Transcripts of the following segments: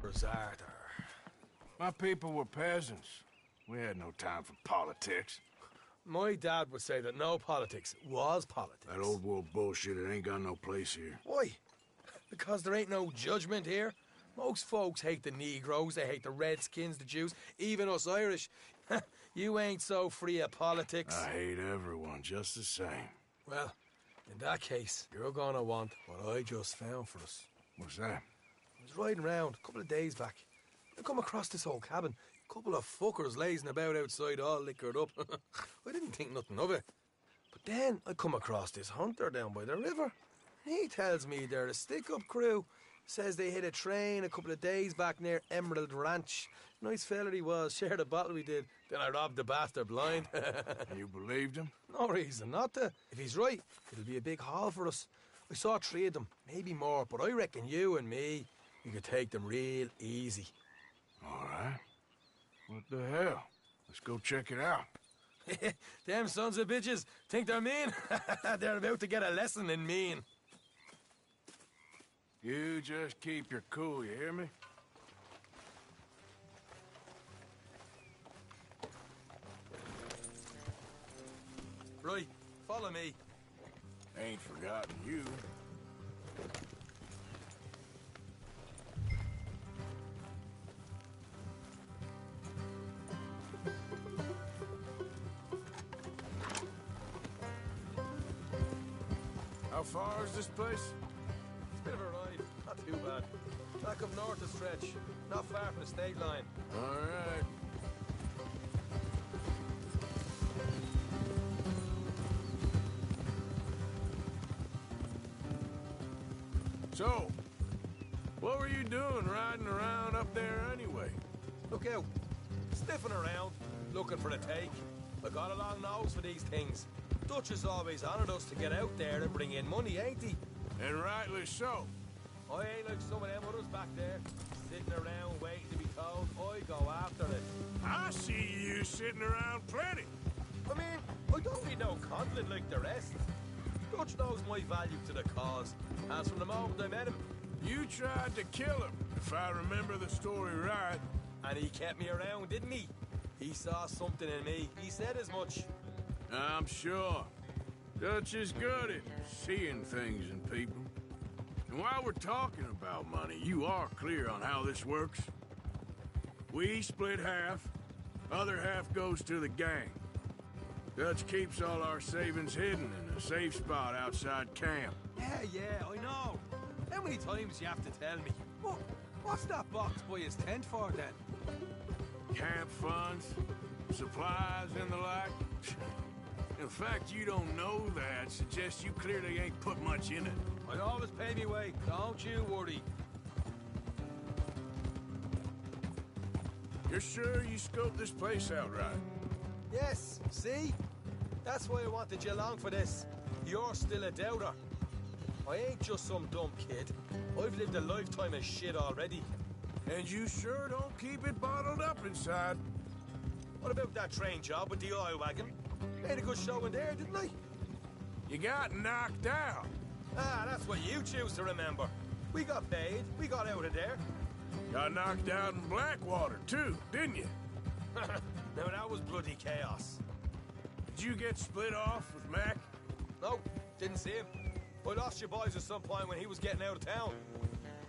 Arthur. My people were peasants. We had no time for politics. My dad would say that no politics was politics. That old world bullshit, it ain't got no place here. Why? Because there ain't no judgment here. Most folks hate the Negroes, they hate the Redskins, the Jews, even us Irish. You ain't so free of politics. I hate everyone just the same. Well, in that case, you're gonna want what I just found for us. What's that? I was riding around a couple of days back. I come across this old cabin. A couple of fuckers lazing about outside all liquored up. I didn't think nothing of it. But then I come across this hunter down by the river. He tells me they're a stick-up crew. Says they hit a train a couple of days back near Emerald Ranch. Nice fella he was, shared a bottle we did. Then I robbed the bastard blind. You believed him? No reason not to. If he's right, it'll be a big haul for us. I saw 3 of them, maybe more, but I reckon you and me, we could take them real easy. All right. What the hell? Let's go check it out. Them sons of bitches think they're mean. They're about to get a lesson in mean. You just keep your cool, you hear me? Right, follow me. Ain't forgotten you. How far is this place? It's a bit of a ride, not too bad. Back up north a stretch, not far from the state line. All right. So, what were you doing riding around up there anyway? Look out, sniffing around, looking for a take. I got a long nose for these things. Dutch has always honoured us to get out there and bring in money, ain't he? And rightly so. I ain't like some of them others back there, sitting around waiting to be told. I go after it. I see you sitting around plenty. I mean, I don't need no confident like the rest. Dutch knows my value to the cause, as from the moment I met him. You tried to kill him, if I remember the story right. And he kept me around, didn't he? He saw something in me. He said as much. I'm sure. Dutch is good at seeing things in people. And while we're talking about money, you are clear on how this works? We split half, other half goes to the gang. Dutch keeps all our savings hidden in a safe spot outside camp. Yeah, I know. How many times you have to tell me? What's that box by his tent for, then? Camp funds, supplies, and the like. In fact, you don't know that suggests you clearly ain't put much in it. I always pay me way, don't you worry. You're sure you scoped this place out right? Yes, see? That's why I wanted you along for this. You're still a doubter. I ain't just some dumb kid. I've lived a lifetime of shit already. And you sure don't keep it bottled up inside. What about that train job with the oil wagon? Made a good show in there, didn't I? You got knocked out. Ah, that's what you choose to remember. We got paid, we got out of there. Got knocked out in Blackwater, too, didn't you? Now that was bloody chaos. Did you get split off with Mac? No, didn't see him. I lost your boys at some point when he was getting out of town.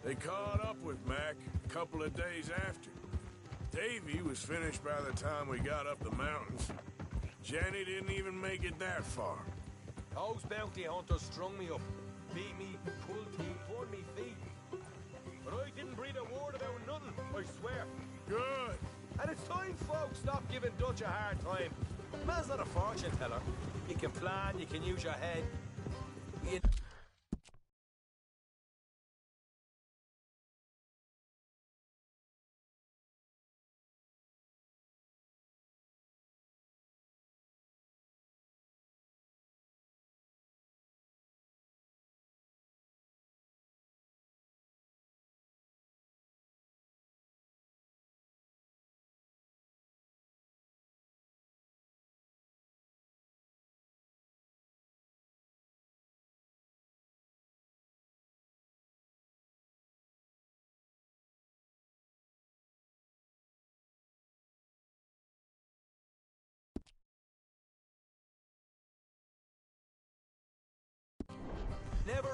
They caught up with Mac a couple of days after. Davy was finished by the time we got up the mountains. Jenny didn't even make it that far. Those bounty hunters strung me up. Beat me, pulled teeth, torn me feet. But I didn't breathe a word about nothing, I swear. Good. And it's time folks stop giving Dutch a hard time. Man's not a fortune teller. You can plan, you can use your head. You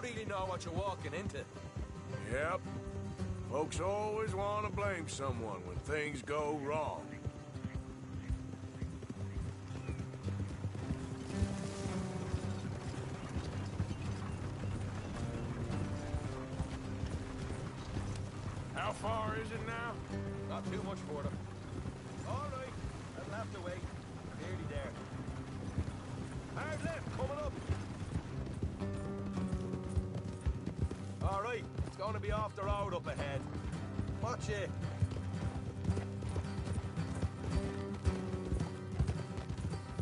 never really know what you're walking into. Yep. Folks always want to blame someone when things go wrong. How far is it now? Not too much further. All right, I'll have to wait. Nearly there. Hard left, coming up. All right, it's going to be off the road up ahead. Watch it.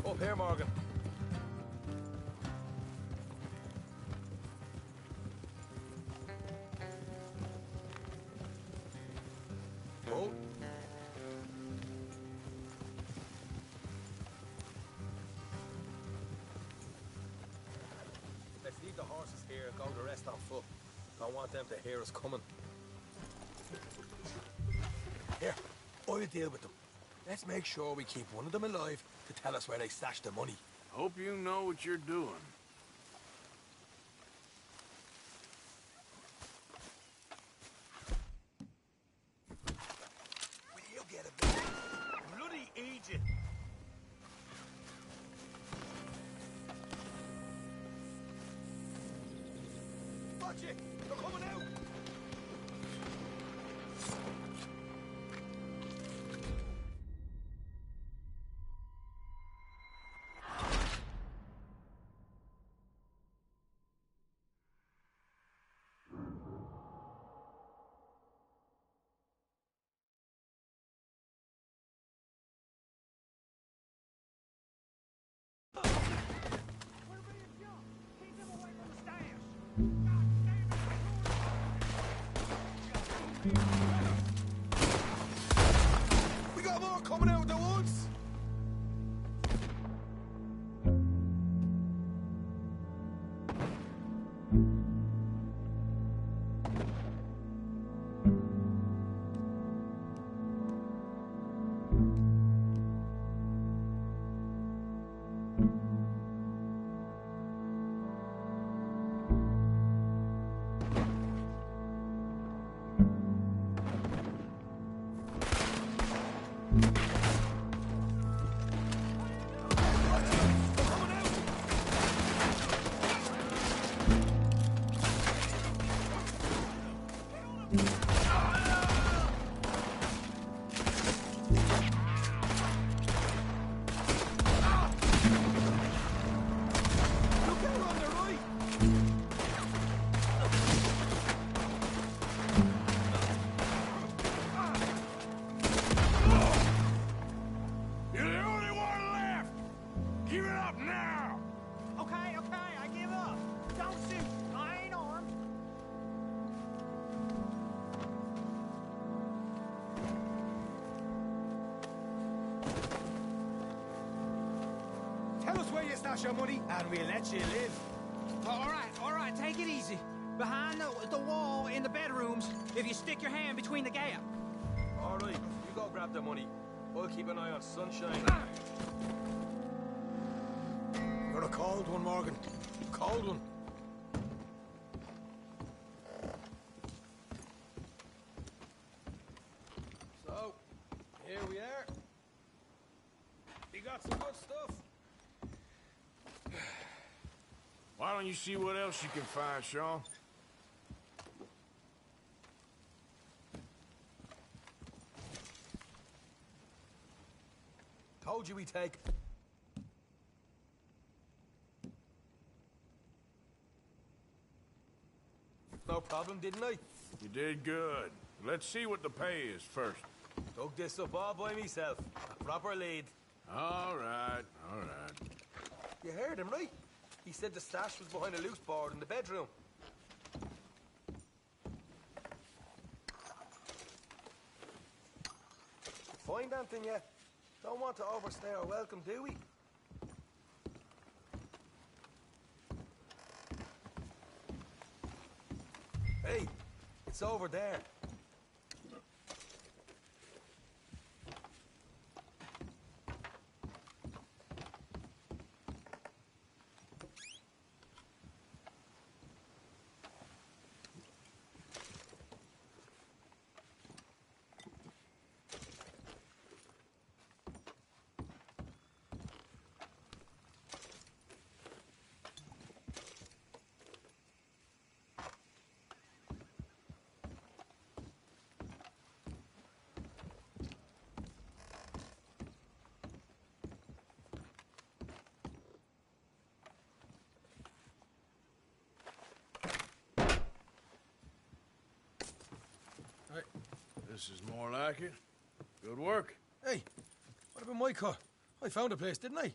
Up here, Morgan. Oh. Let's leave the horses here and go the rest on foot. Don't want them to hear us coming. Here, I'll deal with them. Let's make sure we keep one of them alive to tell us where they stashed the money. Hope you know what you're doing. Will you get a bit? Bloody Egypt! Watch it! They're coming out! We got more coming out of the woods! Look out on the right! You're the only one left! Give it up now! Okay, I give up. Don't shoot. I ain't armed. Tell us where you stash your money, and we'll let you live. All right, take it easy. Behind the wall in the bedrooms, if you stick your hand between the gap. All right, you go grab the money. We'll keep an eye on Sunshine. You're a cold one, Morgan. Cold one. So, here we are. We got some good stuff. Why don't you see what else you can find, Sean? Told you we take. No problem, didn't I? You did good. Let's see what the pay is first. Dug this up all by myself. A proper lead. All right, all right. You heard him, right? He said the stash was behind a loose board in the bedroom. Find anything yet? Don't want to overstay our welcome, do we? Hey, it's over there. This is more like it. Good work. Hey, what about my cut? I found a place, didn't I?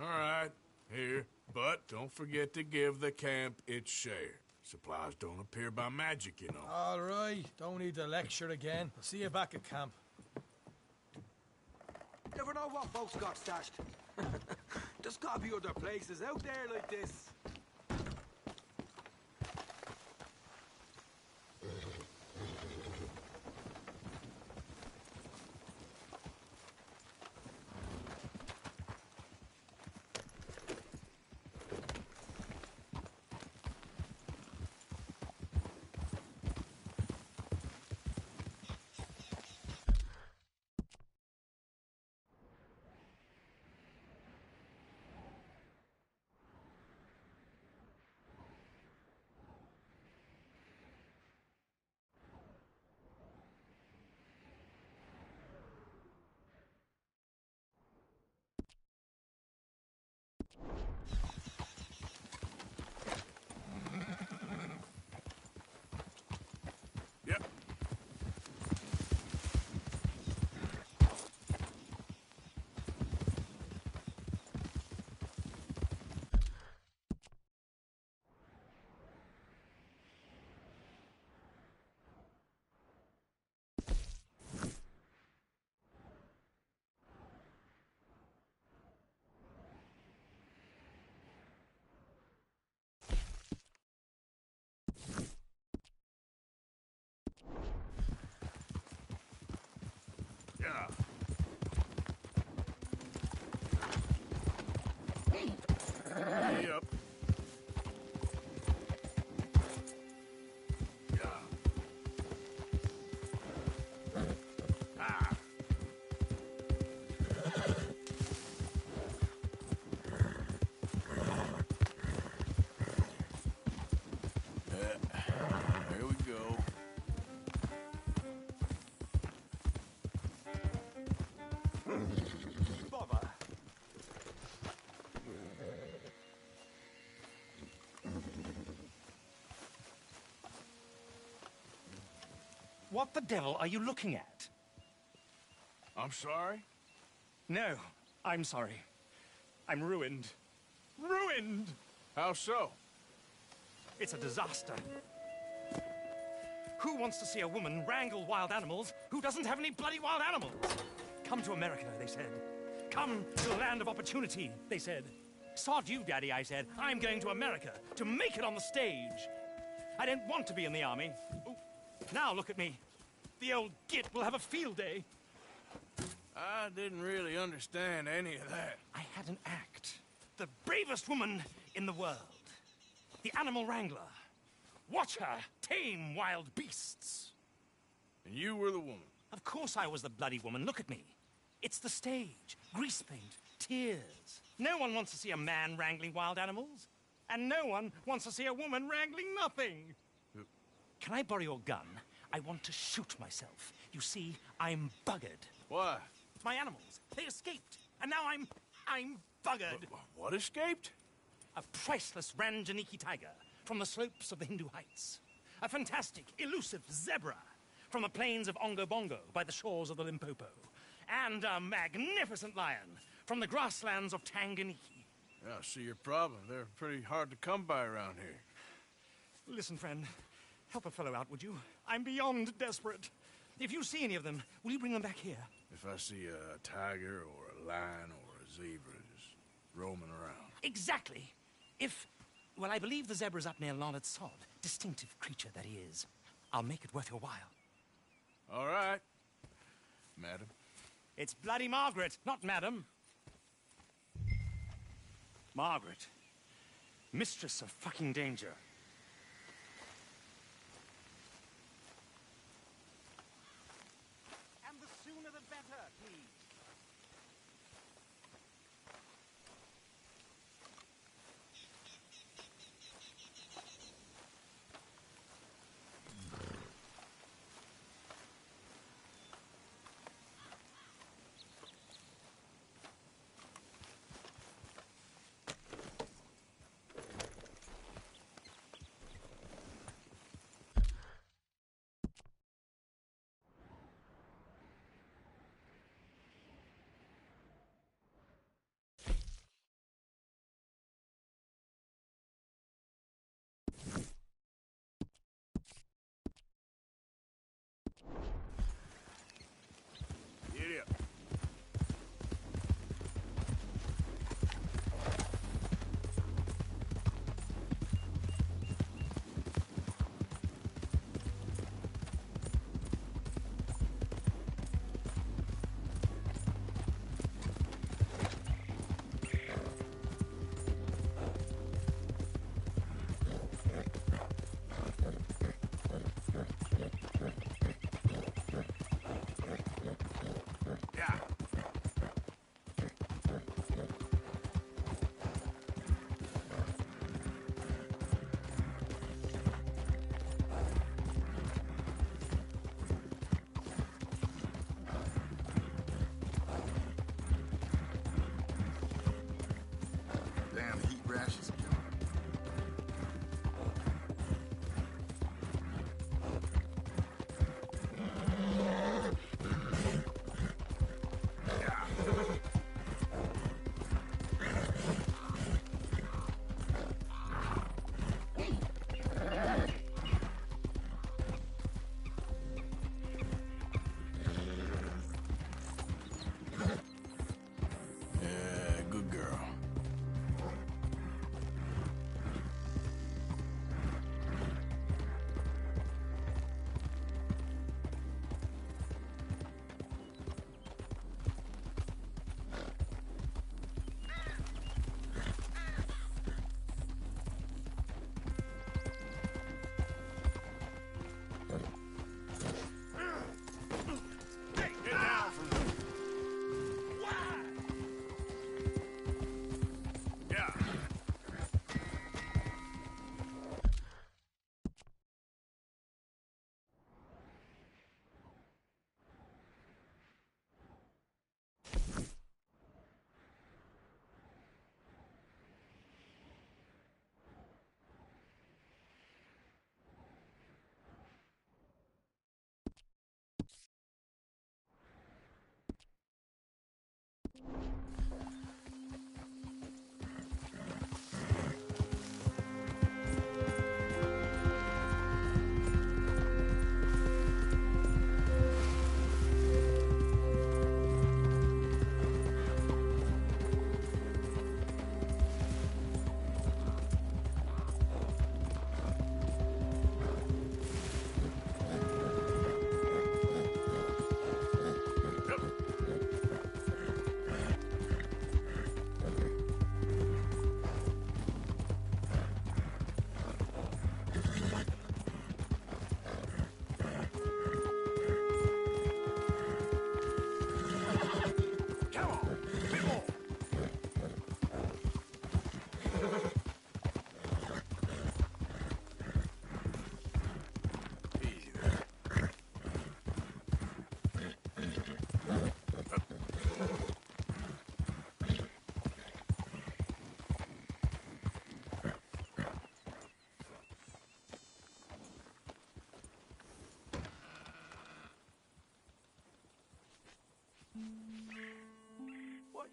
All right, here. But don't forget to give the camp its share. Supplies don't appear by magic, you know. All right, don't need to lecture again. I'll see you back at camp. Never know what folks got stashed. There's gotta be other places out there like this. Yep. Yeah. Yep. Yeah. Ah. There we go. Bother. What the devil are you looking at? I'm sorry? No, I'm sorry. I'm ruined. Ruined! How so? It's a disaster. Who wants to see a woman wrangle wild animals who doesn't have any bloody wild animals? Come to America, they said. Come to the land of opportunity, they said. Sod you, Daddy, I said. I'm going to America to make it on the stage. I don't want to be in the army. Ooh. Now look at me. The old git will have a field day. I didn't really understand any of that. I had an act. The bravest woman in the world. The animal wrangler. Watch her tame wild beasts. And you were the woman. Of course I was the bloody woman. Look at me. It's the stage. Grease paint. Tears. No one wants to see a man wrangling wild animals. And no one wants to see a woman wrangling nothing. Can I borrow your gun? I want to shoot myself. You see, I'm buggered. Why? My animals, they escaped. And now I'm buggered. What escaped? A priceless Ranjaniki tiger from the slopes of the Hindu Heights. A fantastic, elusive zebra from the plains of Ongo Bongo by the shores of the Limpopo. And a magnificent lion from the grasslands of Tanganiki. Yeah, I see your problem. They're pretty hard to come by around here. Listen, friend, help a fellow out, would you? I'm beyond desperate. If you see any of them, will you bring them back here? If I see a tiger or a lion or a zebra just roaming around. Exactly. Well, I believe the zebra's up near Larned Sod. Distinctive creature that he is. I'll make it worth your while. All right, madam. It's bloody Margaret, not madam. Margaret. Mistress of fucking danger. And the sooner the better, please.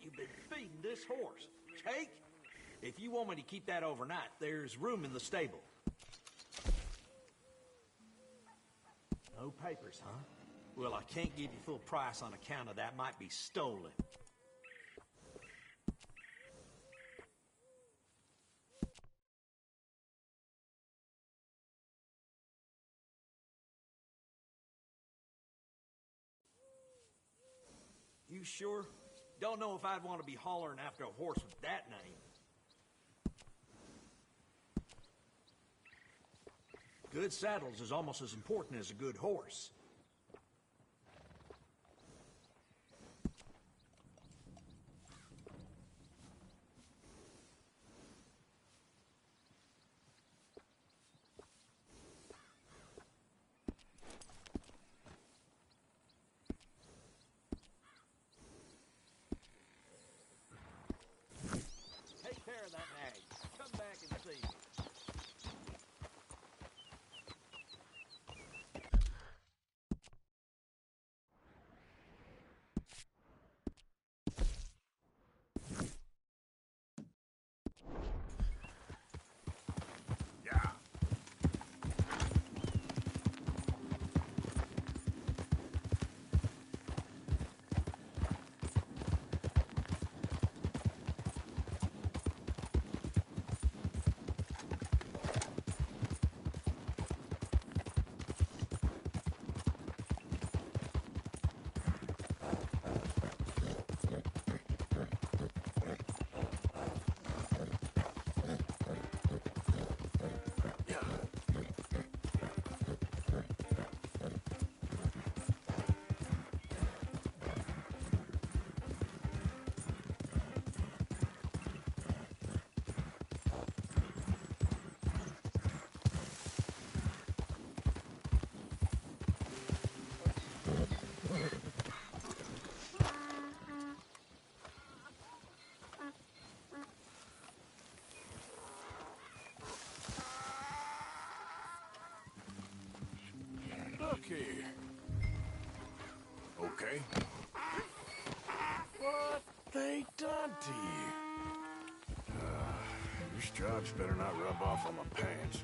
you've been feeding this horse. Cake? If you want me to keep that overnight, there's room in the stable. No papers, huh? Well, I can't give you full price on account of that. Might be stolen. You sure? Don't know if I'd want to be hollering after a horse with that name. Good saddles is almost as important as a good horse. Take care of that nag. Come back and see me. Yeah. Look here. Okay. What they done to you? Your stripes better not rub off on my pants.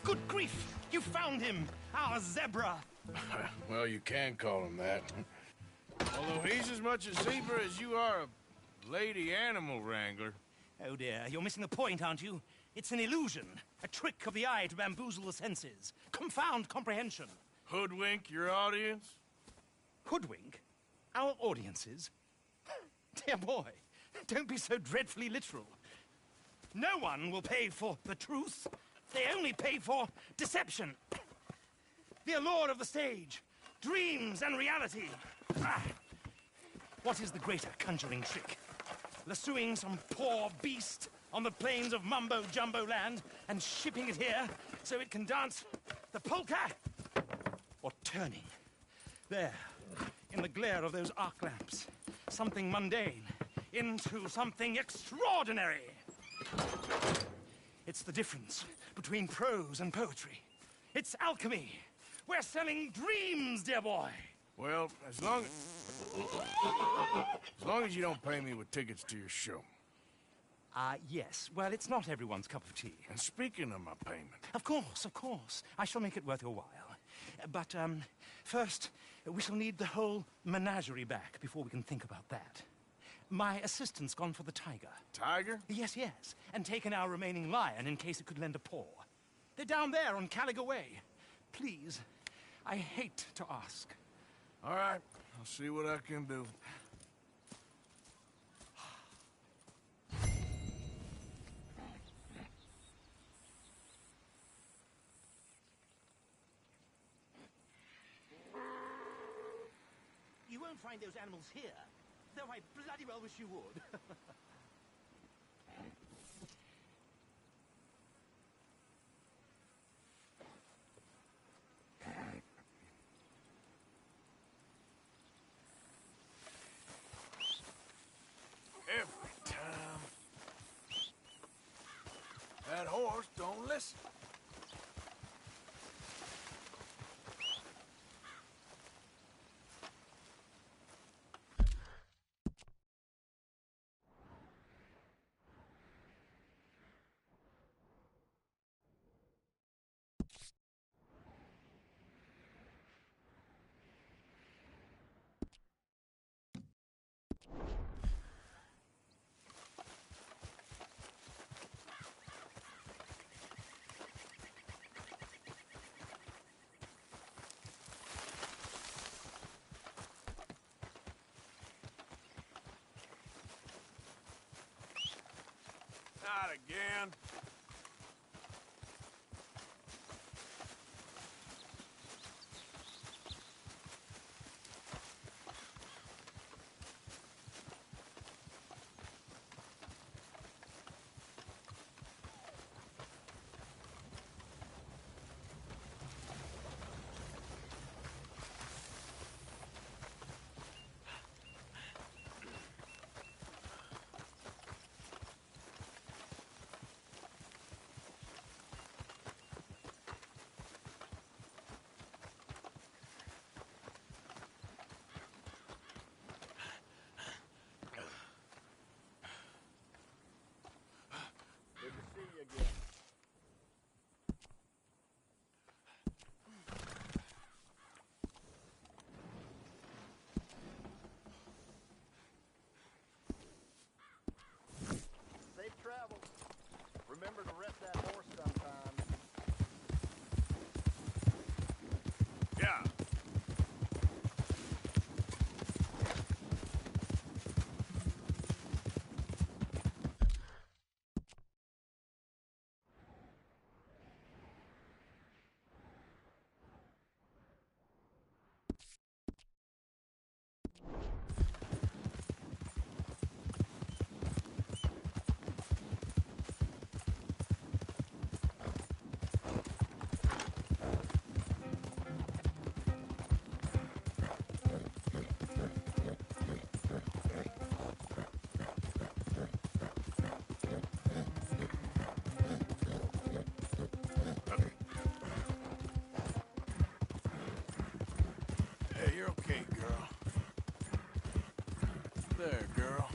Good grief! You found him! Our zebra! Well, you can call him that. Although he's as much a zebra as you are a lady animal wrangler. Oh dear, you're missing the point, aren't you? It's an illusion. A trick of the eye to bamboozle the senses. Confound comprehension. Hoodwink your audience? Hoodwink? Our audiences? Dear boy, don't be so dreadfully literal. No one will pay for the truth. They only pay for deception. The allure of the stage, dreams and reality. Ah. What is the greater conjuring trick? Lassoing some poor beast on the plains of mumbo-jumbo land and shipping it here so it can dance the polka? Or turning, there, in the glare of those arc lamps, something mundane, into something extraordinary. It's the difference between prose and poetry. It's alchemy. We're selling dreams, dear boy. Well, as long as you don't pay me with tickets to your show. Yes. Well, it's not everyone's cup of tea. And speaking of my payment... Of course, of course. I shall make it worth your while. But, first, we shall need the whole menagerie back before we can think about that. My assistant's gone for the tiger. Tiger? Yes, yes. And taken our remaining lion in case it could lend a paw. They're down there on Caliga Way. Please, I hate to ask. All right, I'll see what I can do. You won't find those animals here, though I bloody well wish you would. Every time. That horse don't listen. Not again. Good to see you again. Safe travel. Remember to rest that horse sometime. Yeah. Hey, you're okay, girl. There, girl.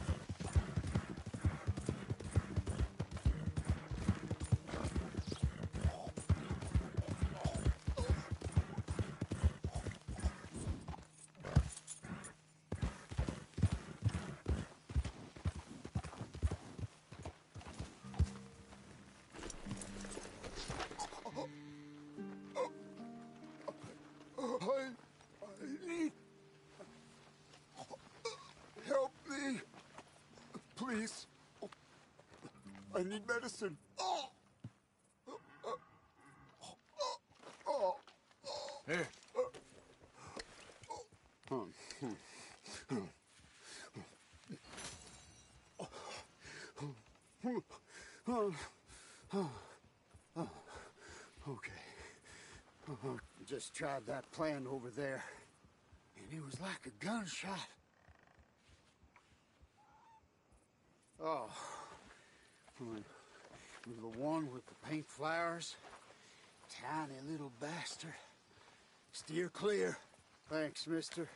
I need help me, please. I need medicine. Here. Okay. Just tried that plan over there, and it was like a gunshot. Oh. The one with the pink flowers. Tiny little bastard. Steer clear. Thanks, mister.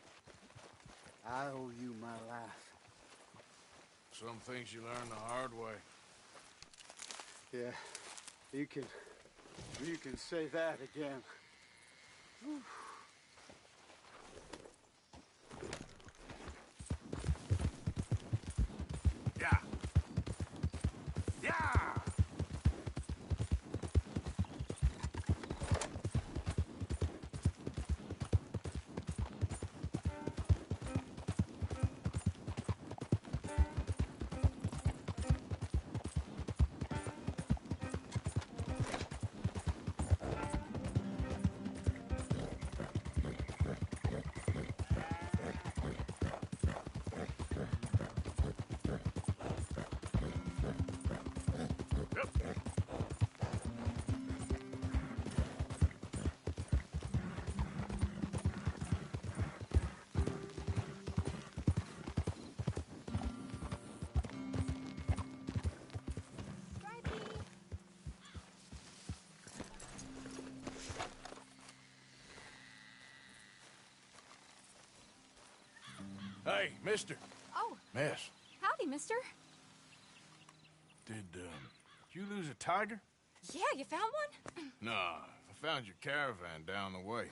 I owe you my life. Some things you learn the hard way. Yeah, you can say that again. Whew. Yeah. Yeah. Hey, mister. Oh, Miss, howdy, mister. did you lose a tiger? Yeah, you found one? Nah, I found your caravan down the way.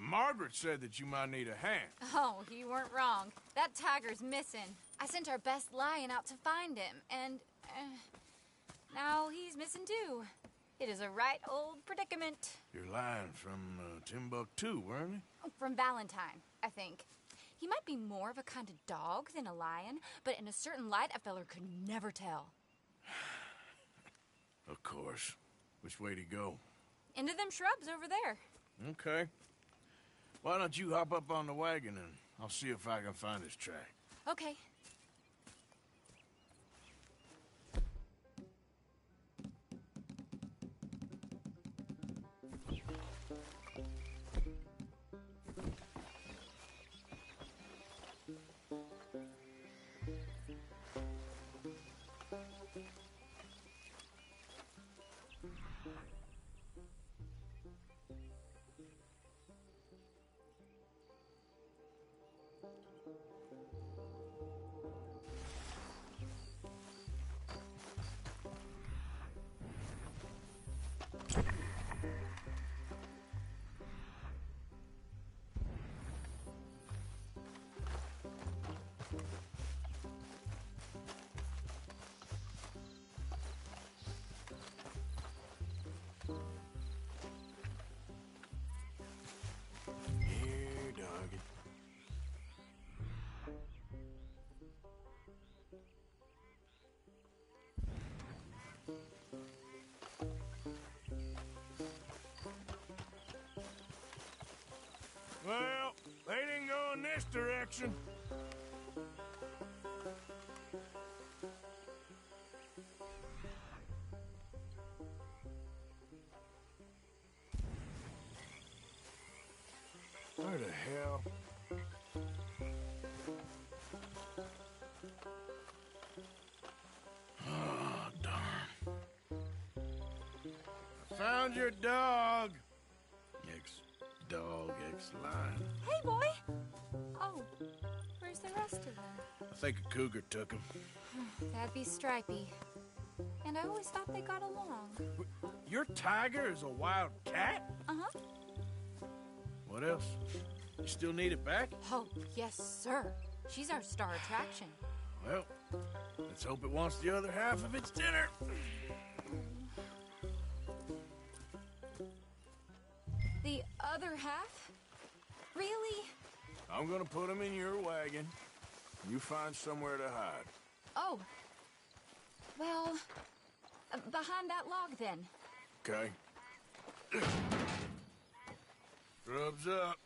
Margaret said that you might need a hand. Oh, you weren't wrong. That tiger's missing. I sent our best lion out to find him, and now he's missing too. It is a right old predicament. You're lying from Timbuktu, weren't you? From Valentine, I think. He might be more of a kind of dog than a lion, but in a certain light, a feller could never tell. Of course. Which way to go? Into them shrubs over there. Okay. Why don't you hop up on the wagon and I'll see if I can find his track. Okay. Here, doggy. Well, they didn't go in this direction. Where the hell? Oh, darn. I found your dog. Ex-dog, ex-lion. Hey, boy! Oh, where's the rest of them? I think a cougar took him. That'd be Stripey. And I always thought they got along. Your tiger is a wild cat? Uh-huh. What else? You still need it back? Oh, yes, sir. She's our star attraction. Well, let's hope it wants the other half of its dinner. The other half? Really? I'm gonna put him in your wagon. You find somewhere to hide. Oh. Well, behind that log, then. Okay. Rubs up.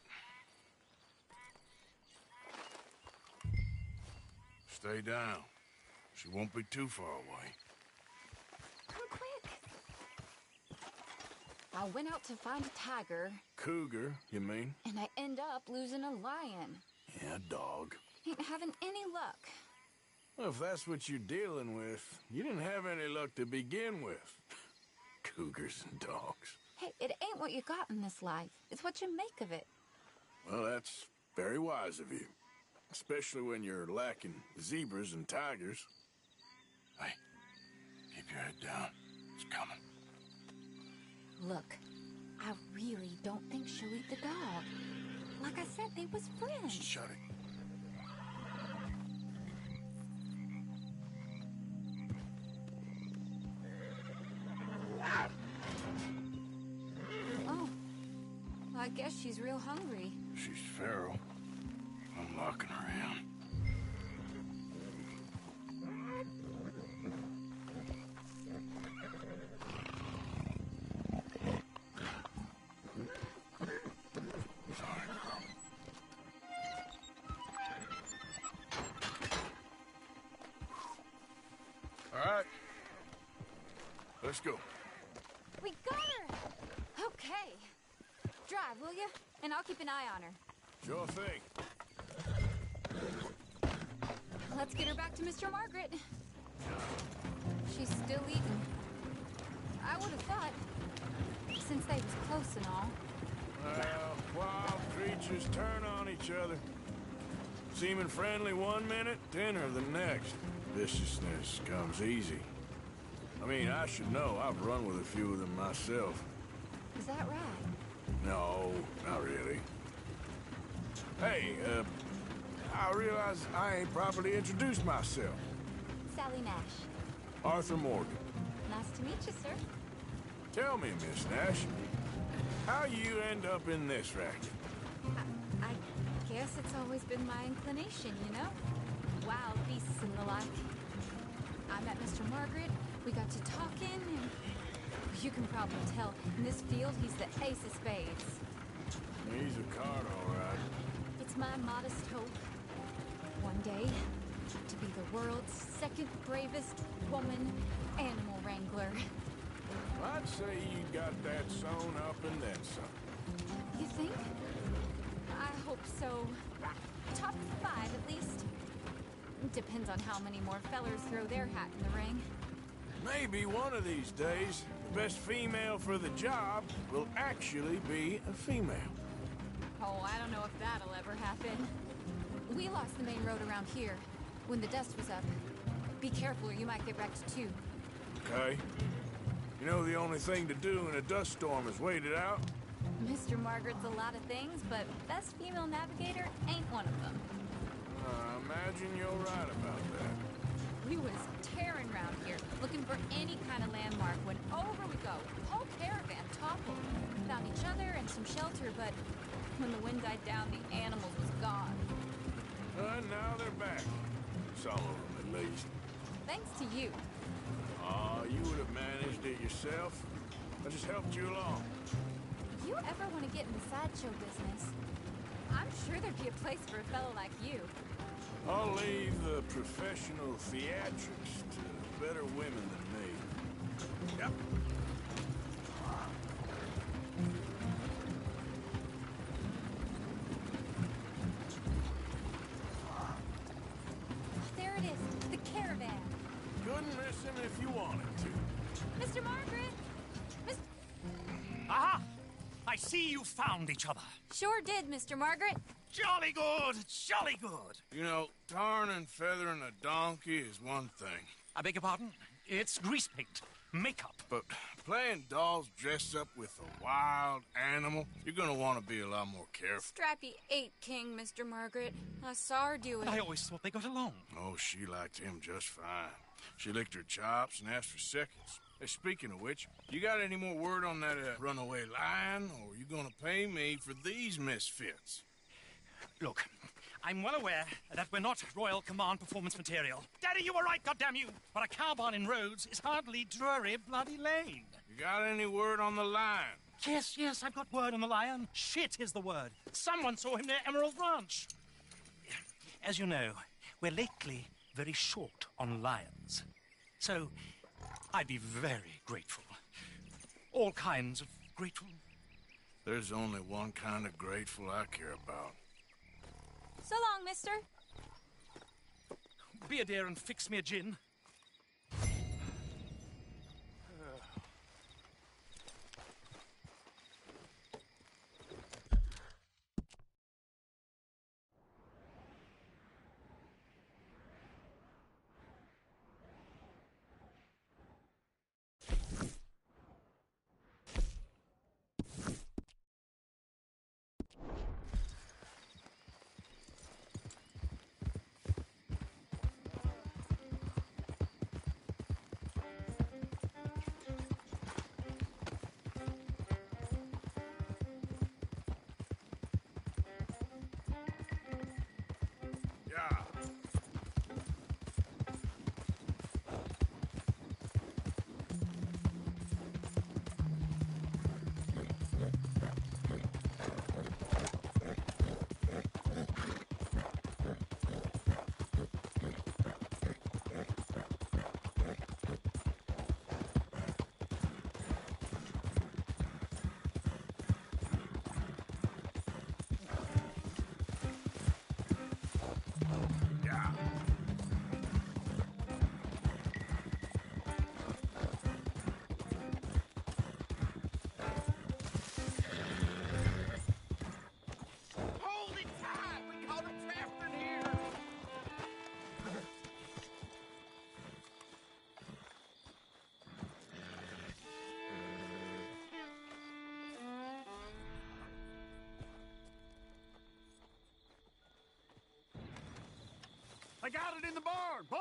Stay down. She won't be too far away. Come quick. I went out to find a tiger, Cougar, you mean? and I end up losing a lion. Yeah, dog. Ain't having any luck. Well, if that's what you're dealing with, you didn't have any luck to begin with. Cougars and dogs. Hey, it ain't what you got in this life. It's what you make of it. Well, that's very wise of you. Especially when you're lacking zebras and tigers. Hey, keep your head down. It's coming. Look, I really don't think she'll eat the dog. Like I said, they was friends. Shut it. Oh, I guess she's real hungry. She's feral. I'm locking her in. Sorry, girl. All right. Let's go. We got her! Okay. Drive, will you? And I'll keep an eye on her. Sure thing. Let's get her back to Mr. Margaret. She's still eating. I would have thought, since they was close and all. Well, wild creatures turn on each other. Seeming friendly one minute, dinner the next. Viciousness comes easy. I mean, I should know. I've run with a few of them myself. Is that right? No, not really. Hey, I realize I ain't properly introduced myself. Sally Nash. Arthur Morgan. Nice to meet you, sir. Tell me, Miss Nash, how you end up in this racket? I guess it's always been my inclination, you know? Wild beasts and the like. I met Mr. Margaret, we got to talking, and you can probably tell, in this field, he's the ace of spades. He's a card, all right. It's my modest hope, one day, to be the world's second bravest woman animal wrangler. I'd say you got that sewn up and then some. You think? I hope so. Top 5, at least. Depends on how many more fellers throw their hat in the ring. Maybe one of these days, the best female for the job will actually be a female. Oh, I don't know if that'll ever happen. We lost the main road around here when the dust was up. Be careful or you might get wrecked too. Okay. You know the only thing to do in a dust storm is wait it out? Mr. Margaret's a lot of things, but best female navigator ain't one of them. I imagine you're right about that. We was tearing around here, looking for any kind of landmark when over we go. Whole caravan toppled. Found each other and some shelter, but when the wind died down, the animals was gone. And now they're back. Some of them, at least. Thanks to you. You would have managed it yourself. I just helped you along. If you ever want to get in the sideshow business, I'm sure there'd be a place for a fellow like you. I'll leave the professional theatrics to better women than me. Yep. There it is, the caravan. Couldn't miss him if you wanted to. Mr. Margaret! Aha! I see you found each other. Sure did, Mr. Margaret. Jolly good, jolly good. You know, tarring and feathering a donkey is one thing. I beg your pardon? It's grease paint, makeup. But playing dolls dressed up with a wild animal, you're gonna want to be a lot more careful. Strappy ate King, Mr. Margaret. I saw her do it. I always thought they got along. Oh, she liked him just fine. She licked her chops and asked for seconds. Hey, speaking of which, you got any more word on that runaway lion, or are you gonna pay me for these misfits? Look, I'm well aware that we're not Royal Command performance material. Daddy, you were right, goddamn you! But a cow barn in Rhodes is hardly Drury Bloody Lane. You got any word on the lion? Yes, I've got word on the lion. Shit is the word. Someone saw him near Emerald Ranch. As you know, we're lately very short on lions. So, I'd be very grateful. All kinds of grateful. There's only one kind of grateful I care about. So long, mister. Be a dear and fix me a gin. Yeah. Yeah. Hold it tight! We caught him trapped in here! I got it in the barn, boy!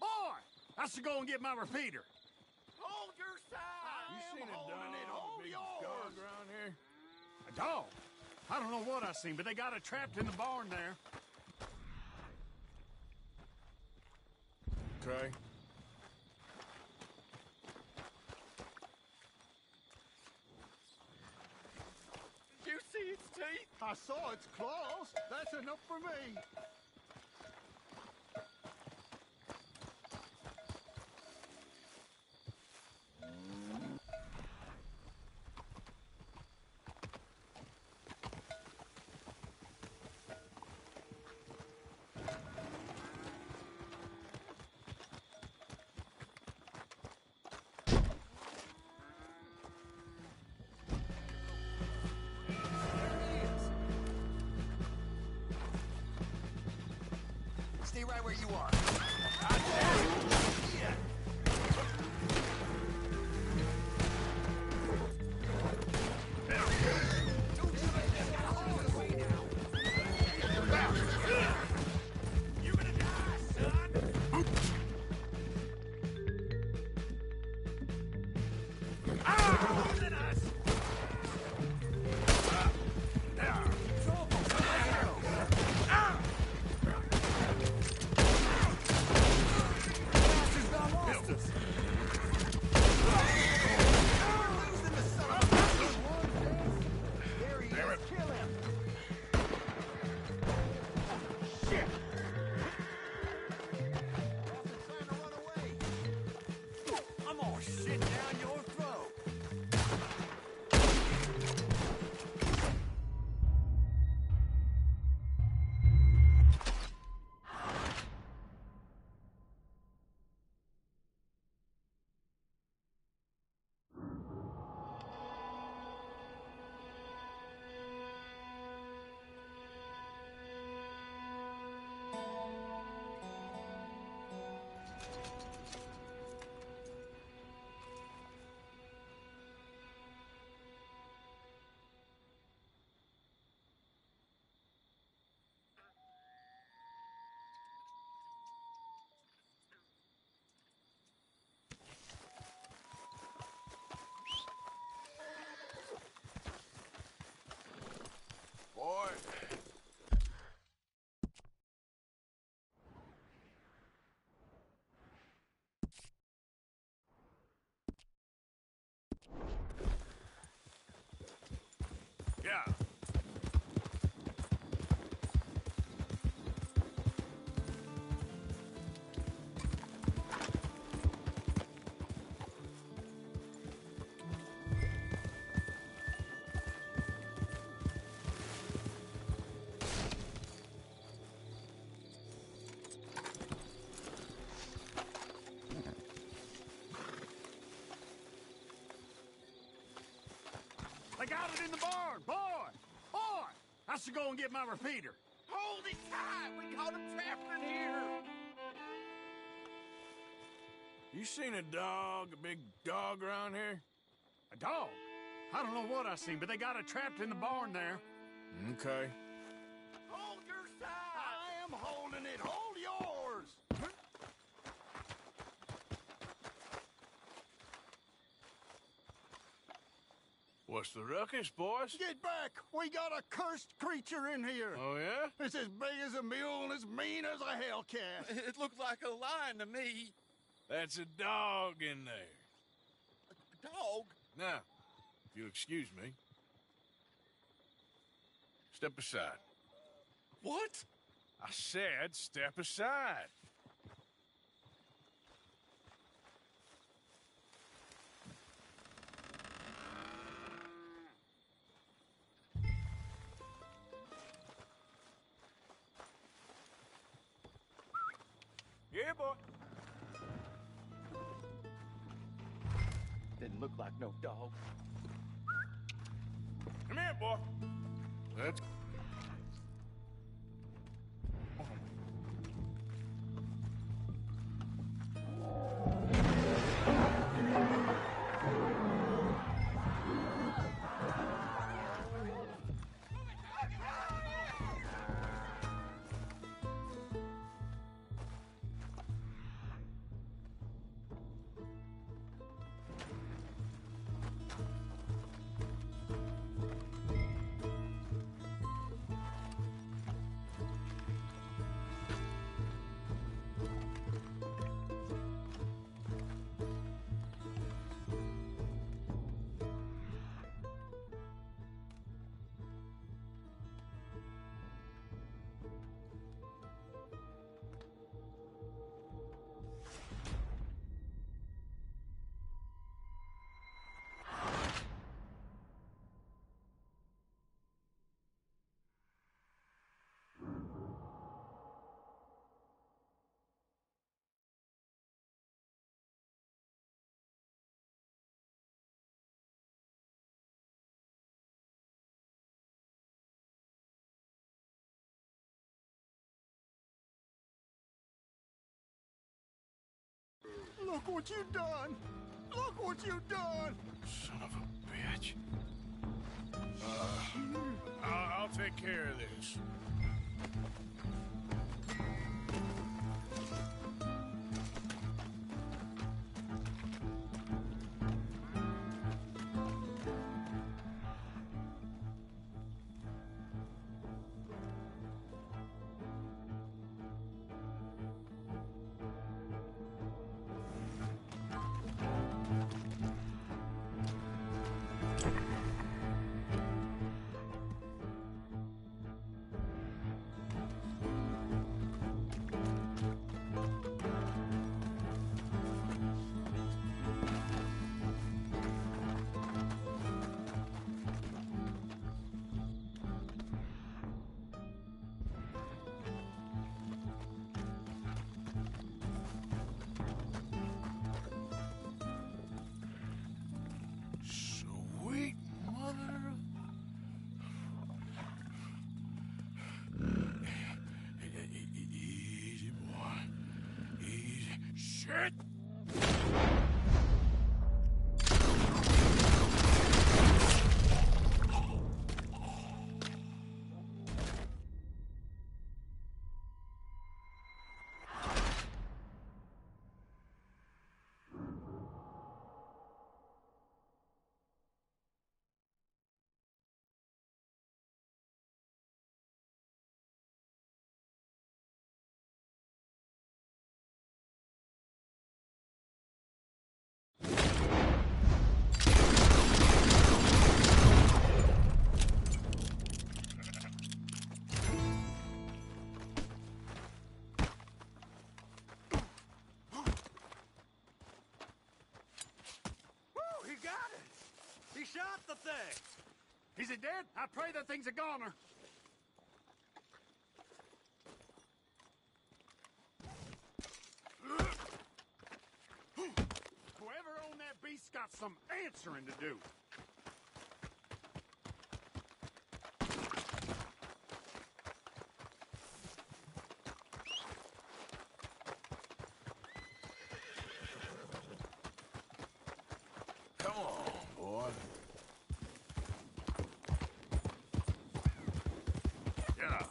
Boy! I should go and get my repeater. Hold your side! You seen a holding dog? it all Big yours! dog around here? A dog? I don't know what I seen, but they got it trapped in the barn there. Okay. Did you see its teeth? I saw its claws. That's enough for me. Stay right where you are. You're gonna die, son! Ah! Look at us! I'm gonna shit down your throat. Boy. Yeah. got it in the barn. Boy! Boy! I should go and get my repeater. Hold it tight! We caught him trapped in here! You seen a dog, a big dog around here? A dog? I don't know what I seen, but they got it trapped in the barn there. Okay. Hold your side! I am holding it. Hold yours. What's the ruckus, boys? Get back! We got a cursed creature in here. Oh, yeah? It's as big as a mule and as mean as a hellcat. It looked like a lion to me. That's a dog in there. A dog? Now, if you'll excuse me. Step aside. What? I said step aside. Yeah, boy. Didn't look like no dog. Come here, boy. Let's... Look what you done! Look what you done! Son of a bitch. I'll take care of this. Sweet mother. Easy, boy. Easy. Shit! Woo, he got it! He shot the thing! Is it dead? I pray that thing's a goner. Whoever owned that beast's got some answering to do. Come on, boy. Yeah.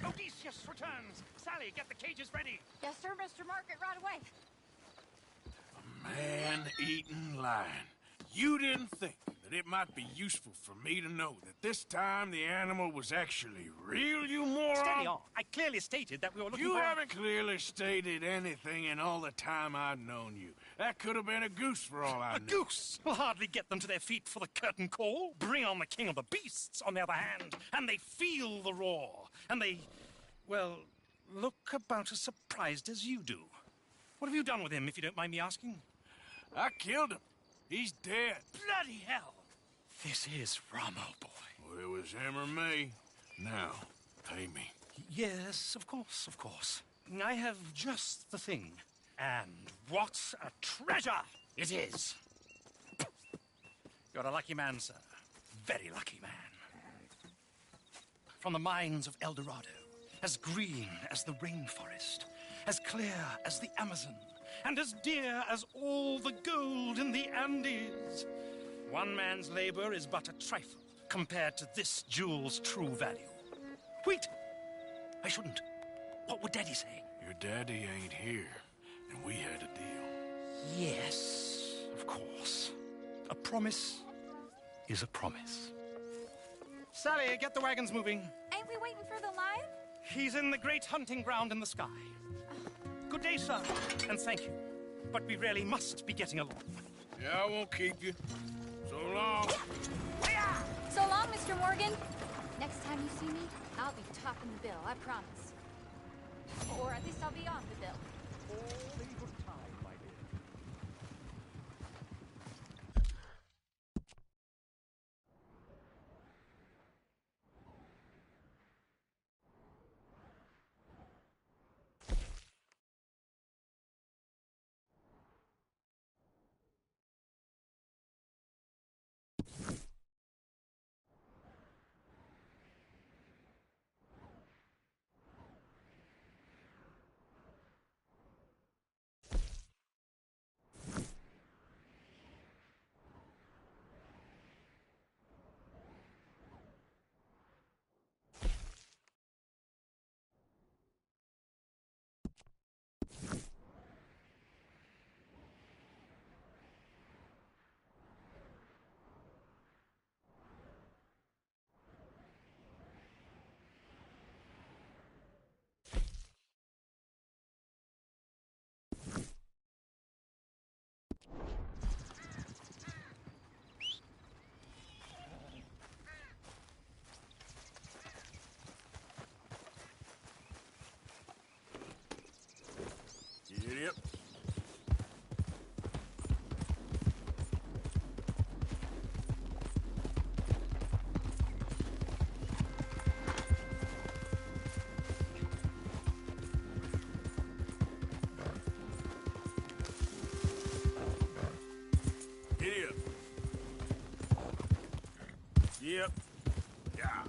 Odysseus returns! Sally, get the cages ready! Yes, sir, Mr. Margaret, right away. Man-eating lion. You didn't think that it might be useful for me to know that this time the animal was actually real, you moron? Steady on. I clearly stated that we were looking You for... haven't clearly stated anything in all the time I've known you. That could have been a goose for all I A knew. goose will hardly get them to their feet for the curtain call. Bring on the king of the beasts, on the other hand, and they feel the roar. And they, well, look about as surprised as you do. What have you done with him, if you don't mind me asking? I killed him. He's dead. Bloody hell! This is Ramo, boy. Well, it was him or me. Now, pay me. Yes, of course, of course. I have just the thing. And what a treasure it is! You're a lucky man, sir. Very lucky man. From the mines of El Dorado, as green as the rainforest, as clear as the Amazon, and as dear as all the gold in the Andes. One man's labor is but a trifle compared to this jewel's true value. Wait! I shouldn't. What would Daddy say? Your daddy ain't here, and we had a deal. Yes, of course. A promise is a promise. Sally, get the wagons moving. Ain't we waiting for the lion? He's in the great hunting ground in the sky. Good day, sir, and thank you. But we really must be getting along. Yeah, I won't keep you. So long. So long, Mr. Morgan. Next time you see me, I'll be topping the bill, I promise. Or at least I'll be on the bill. All in good time, my dear. Idiot. Idiot. Yep. Yeah.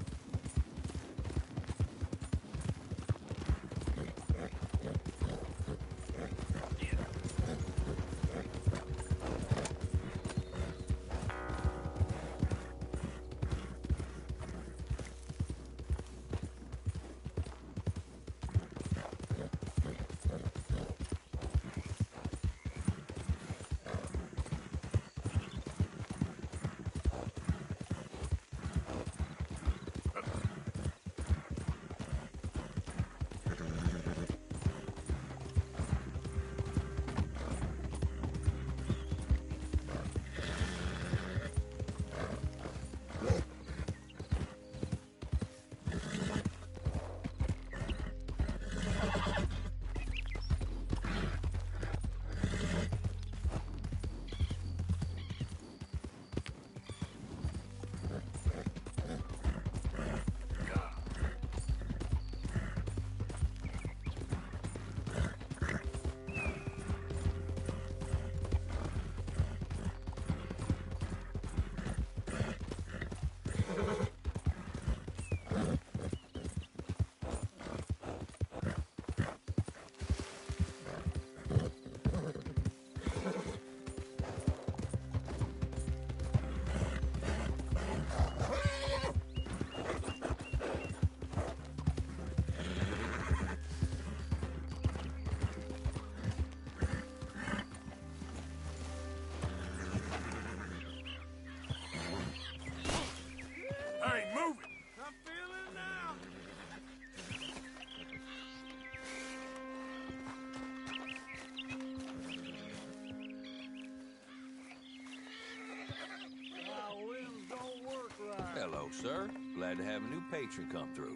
Hello, sir. Glad to have a new patron come through.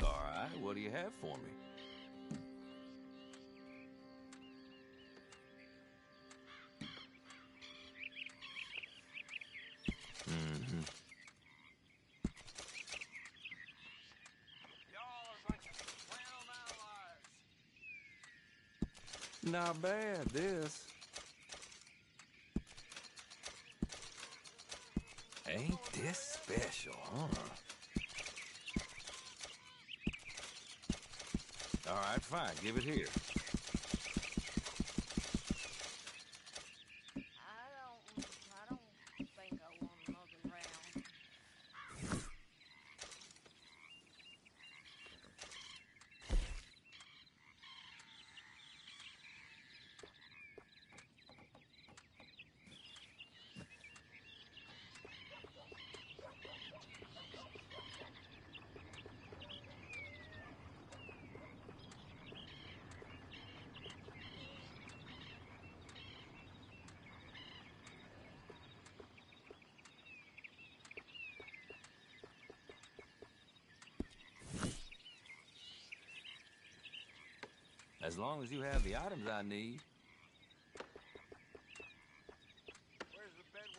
All right, what do you have for me? Not bad, this. Ain't this special, huh? All right, fine. Give it here. I don't think I want another round. As long as you have the items I need. Where's the bed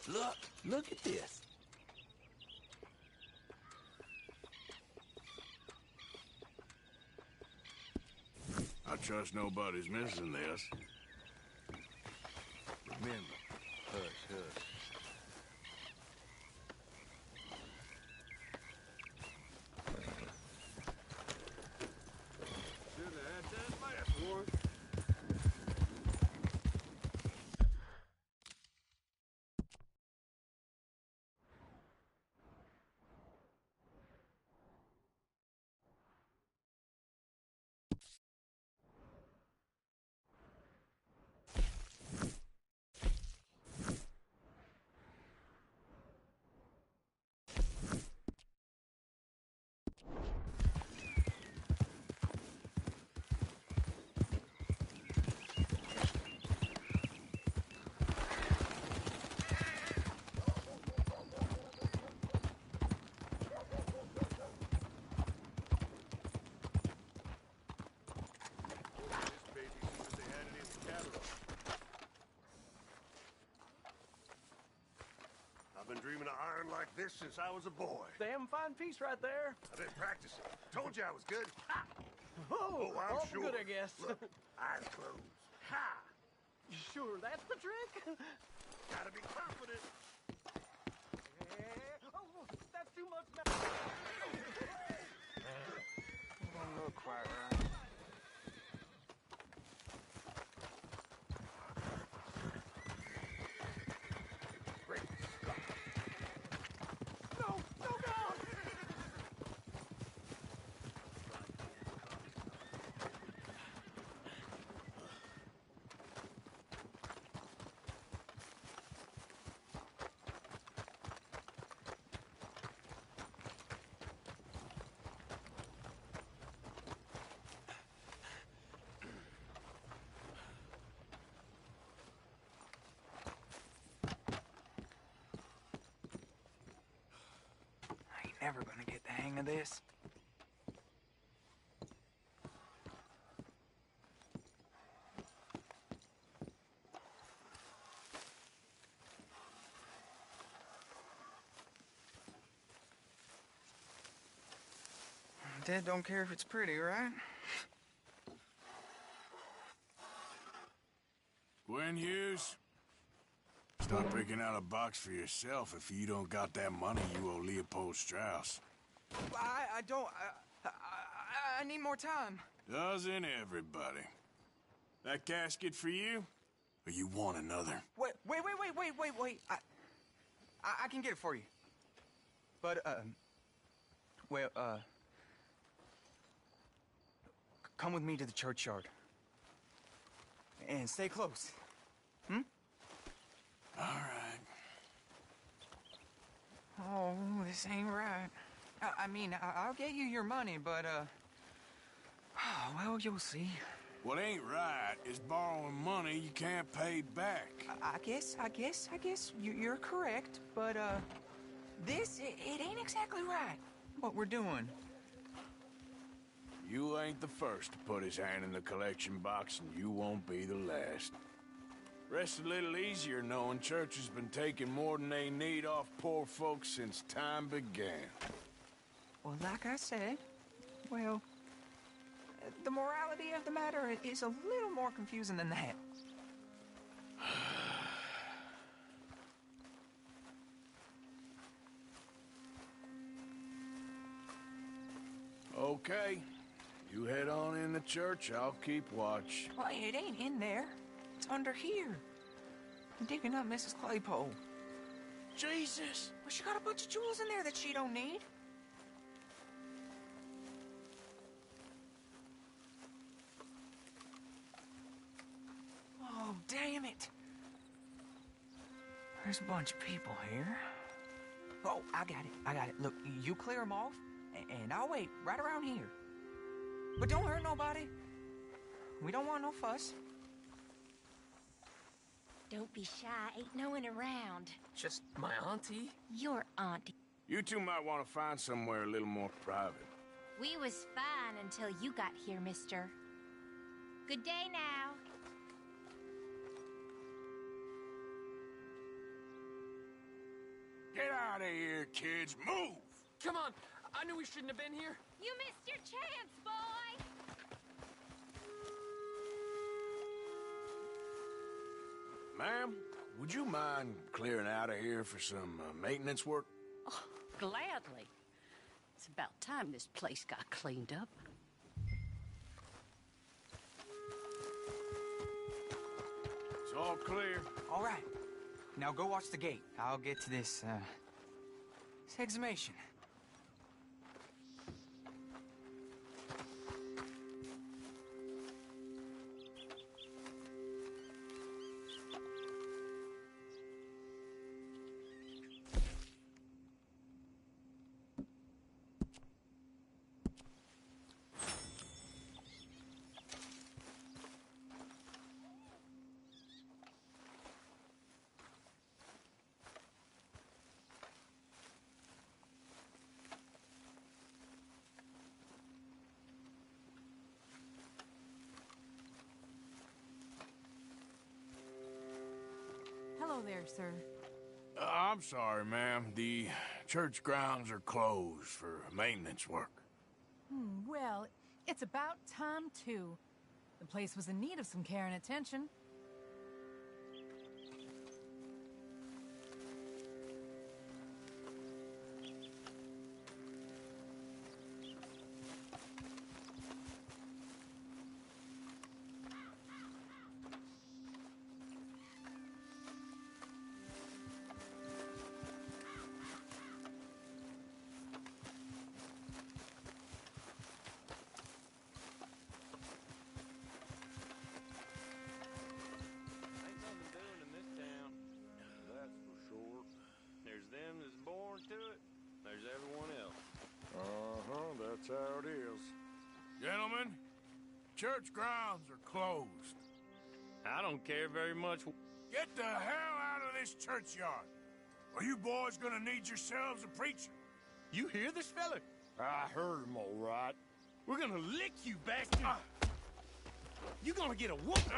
wagon? Look at this. I trust nobody's missing this. Remember, hush, hush. Should have had that last one. I've been dreaming of iron like this since I was a boy. Damn fine piece right there. I've been practicing. Told you I was good. Ha! Oh, I'm awful sure. good, I guess. Look, eyes closed. Ha! Sure, that's the trick. Gotta be confident. Oh, that's too much. Don't look quite right. Great Scott. No, no, no! I ain't never gonna get the hang of this. Dad don't care if it's pretty, right? Gwen Hughes, start picking out a box for yourself if you don't got that money you owe Leopold Strauss. I don't. I need more time. Doesn't everybody? That casket for you? Or you want another? Wait. I can get it for you. But, well, come with me to the churchyard. And stay close. All right. Oh, this ain't right. I mean, I'll get you your money, but, well, you'll see. What ain't right is borrowing money you can't pay back. I guess you're correct, but, it ain't exactly right, what we're doing. You ain't the first to put his hand in the collection box, and you won't be the last. Rests a little easier knowing church has been taking more than they need off poor folks since time began. Well, like I said, well, the morality of the matter is a little more confusing than that. Okay. You head on in the church, I'll keep watch. Well, it ain't in there. It's under here. I'm digging up Mrs. Claypole. Jesus! Well, she got a bunch of jewels in there that she don't need. Oh, damn it. There's a bunch of people here. Oh, I got it. Look, you clear them off, and I'll wait right around here. But don't hurt nobody. We don't want no fuss. Don't be shy. Ain't no one around. Just my auntie. Your auntie. You two might want to find somewhere a little more private. We was fine until you got here, mister. Good day now. Get out of here, kids. Move! Come on. I knew we shouldn't have been here. You missed your chance, boy! Ma'am, would you mind clearing out of here for some maintenance work? Oh, gladly. It's about time this place got cleaned up. It's all clear. All right. Now go watch the gate. I'll get to this exhumation. Hello there, sir. I'm sorry, ma'am. The church grounds are closed for maintenance work. Well, it's about time, too. The place was in need of some care and attention. That's how it is. Gentlemen, church grounds are closed. I don't care very much. Get the hell out of this churchyard, or you boys gonna need yourselves a preacher. You hear this fella? I heard him all right. We're gonna lick you, bastard! You're gonna get a whooping!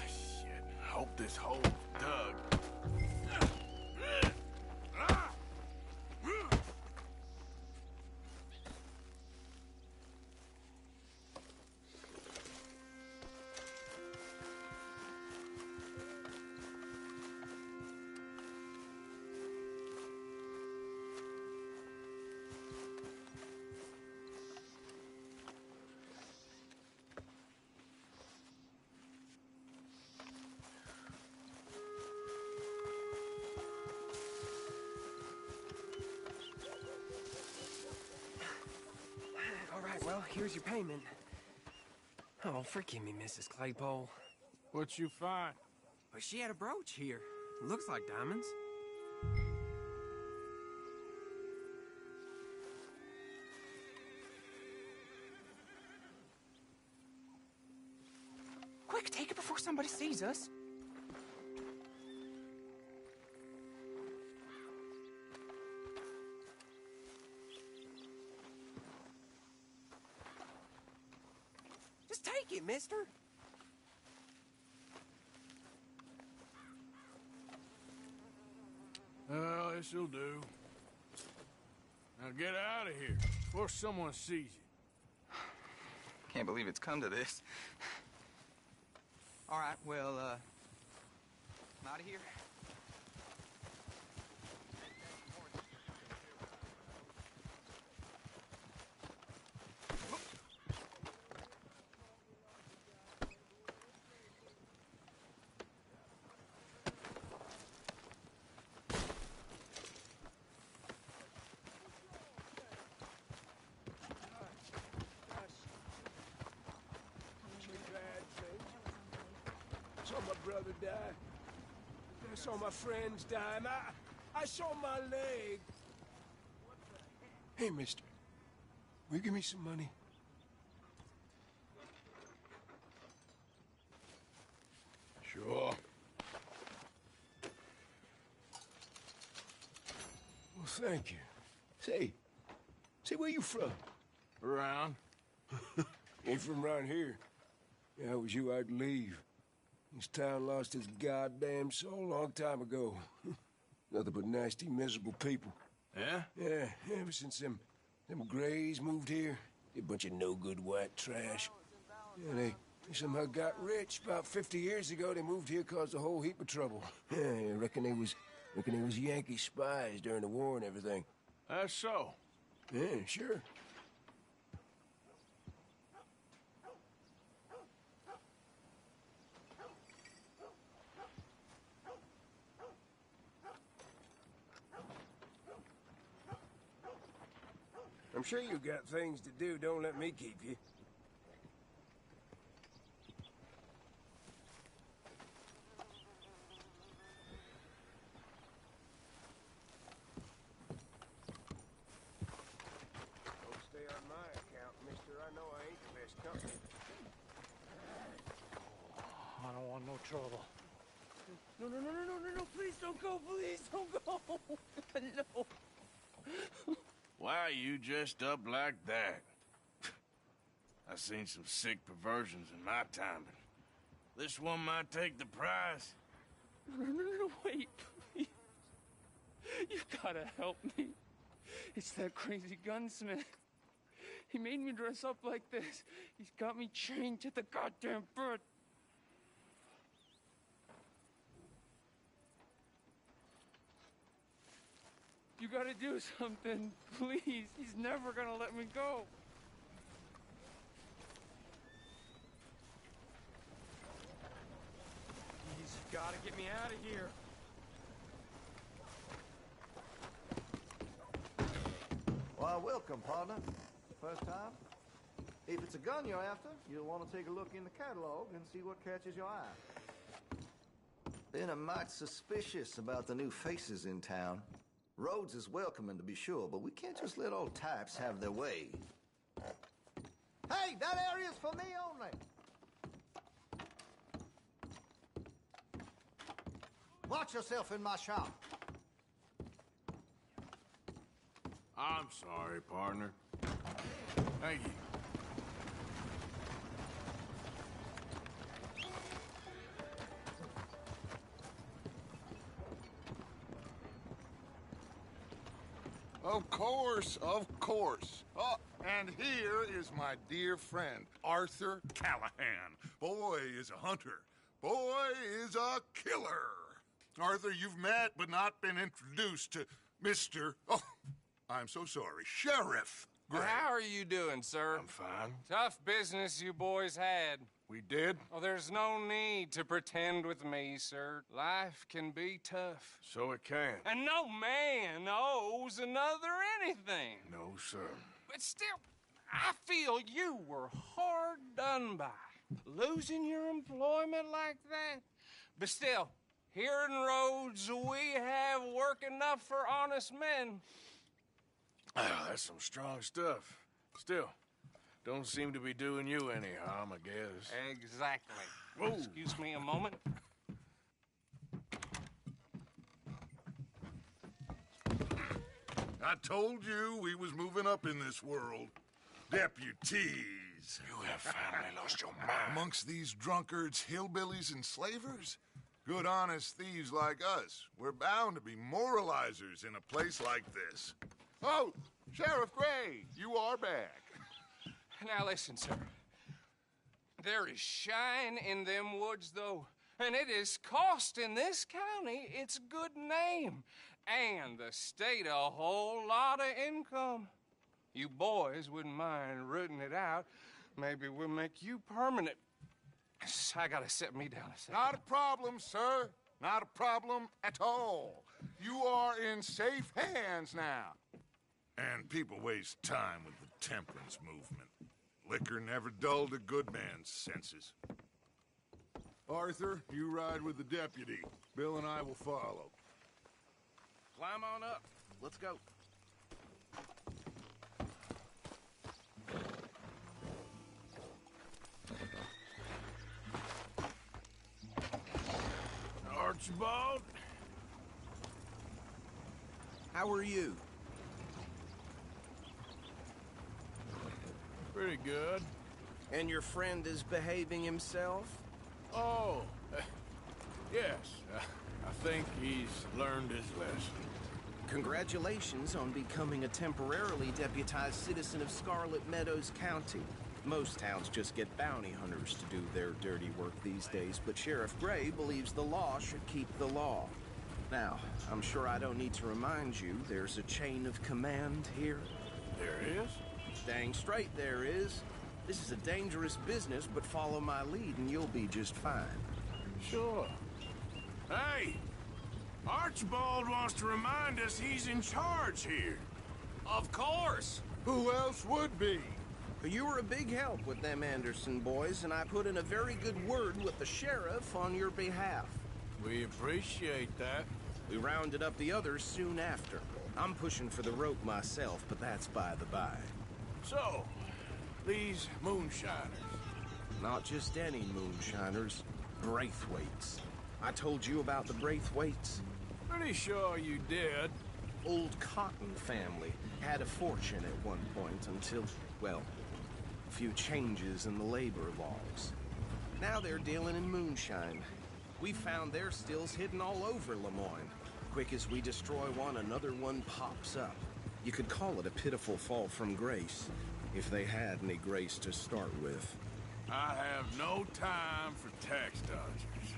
Shit. Hope this hole's dug. right, well, here's your payment. Oh, forgive me, Mrs. Claypole. What you find? Well, she had a brooch here. Looks like diamonds. Quick, take it before somebody sees us. Just take it, mister. Well, this'll do. Now get out of here before someone sees you. Can't believe it's come to this. All right, well, I'm out of here. I saw my brother die. I saw my friends die. And I saw my leg. Hey, mister. Will you give me some money? Sure. Well, thank you. Say, where you from? Around. Ain't from around here. Yeah, it was you I'd leave. This town lost its goddamn soul a long time ago. Nothing but nasty, miserable people. Yeah? Yeah, ever since them Grays moved here. They a bunch of no-good white trash. Yeah, they somehow got rich. About 50 years ago, they moved here, caused a whole heap of trouble. Yeah, I reckon they was Yankee spies during the war and everything. That's so? Yeah, sure. I'm sure you got things to do. Don't let me keep you. Don't stay on my account, mister. I know I ain't the best company. I don't want no trouble. No, please don't go, please don't go. No. Why are you dressed up like that? I've seen some sick perversions in my time, but this one might take the prize. No, wait, please. You gotta help me. It's that crazy gunsmith. He made me dress up like this. He's got me chained to the goddamn bird. You gotta do something, please. He's never gonna let me go. Please, you gotta get me out of here. Why, welcome, partner. First time? If it's a gun you're after, you'll want to take a look in the catalog and see what catches your eye. Been a mite suspicious about the new faces in town. Rhodes is welcoming, to be sure, but we can't just let old types have their way. Hey, that area's for me only! Watch yourself in my shop. I'm sorry, partner. Thank you. Of course, of course. Oh, and here is my dear friend, Arthur Callahan. Boy is a hunter. Boy is a killer. Arthur, you've met but not been introduced to Mr. Oh, I'm so sorry, Sheriff Gray. How are you doing, sir? I'm fine. Tough business you boys had. We did? Oh, there's no need to pretend with me, sir. Life can be tough. So it can. And no man owes another anything. No, sir. But still, I feel you were hard done by, losing your employment like that. But still, here in Rhodes, we have work enough for honest men. Ah, that's some strong stuff. Still, don't seem to be doing you any harm, I guess. Exactly. Whoa. Excuse me a moment. I told you we was moving up in this world. Deputies. You have finally lost your mind. Amongst these drunkards, hillbillies, and slavers? Good honest thieves like us. We're bound to be moralizers in a place like this. Oh, Sheriff Gray, you are back. Now listen, sir. There is shine in them woods, though, and it is costing this county its good name and the state a whole lot of income. You boys wouldn't mind rooting it out. Maybe we'll make you permanent. I gotta set me down a second. Not a problem, sir. Not a problem at all. You are in safe hands now. And people waste time with the temperance movement. Liquor never dulled a good man's senses. Arthur, you ride with the deputy. Bill and I will follow. Climb on up. Let's go. Archibald? How are you? Pretty good. And your friend is behaving himself? Oh, yes. I think he's learned his lesson. Congratulations on becoming a temporarily deputized citizen of Scarlet Meadows County. Most towns just get bounty hunters to do their dirty work these days, but Sheriff Gray believes the law should keep the law. Now, I'm sure I don't need to remind you, there's a chain of command here. There is? Dang straight there is. This is a dangerous business, but follow my lead and you'll be just fine. Sure. Hey! Archibald wants to remind us he's in charge here. Of course! Who else would be? You were a big help with them Anderson boys, and I put in a very good word with the sheriff on your behalf. We appreciate that. We rounded up the others soon after. I'm pushing for the rope myself, but that's by the by. So, these moonshiners. Not just any moonshiners, Braithwaites. I told you about the Braithwaites? Pretty sure you did. Old Cotton family had a fortune at one point until, well, a few changes in the labor laws. Now they're dealing in moonshine. We found their stills hidden all over Lemoyne. Quick as we destroy one, another one pops up. You could call it a pitiful fall from grace, if they had any grace to start with. I have no time for tax dodgers.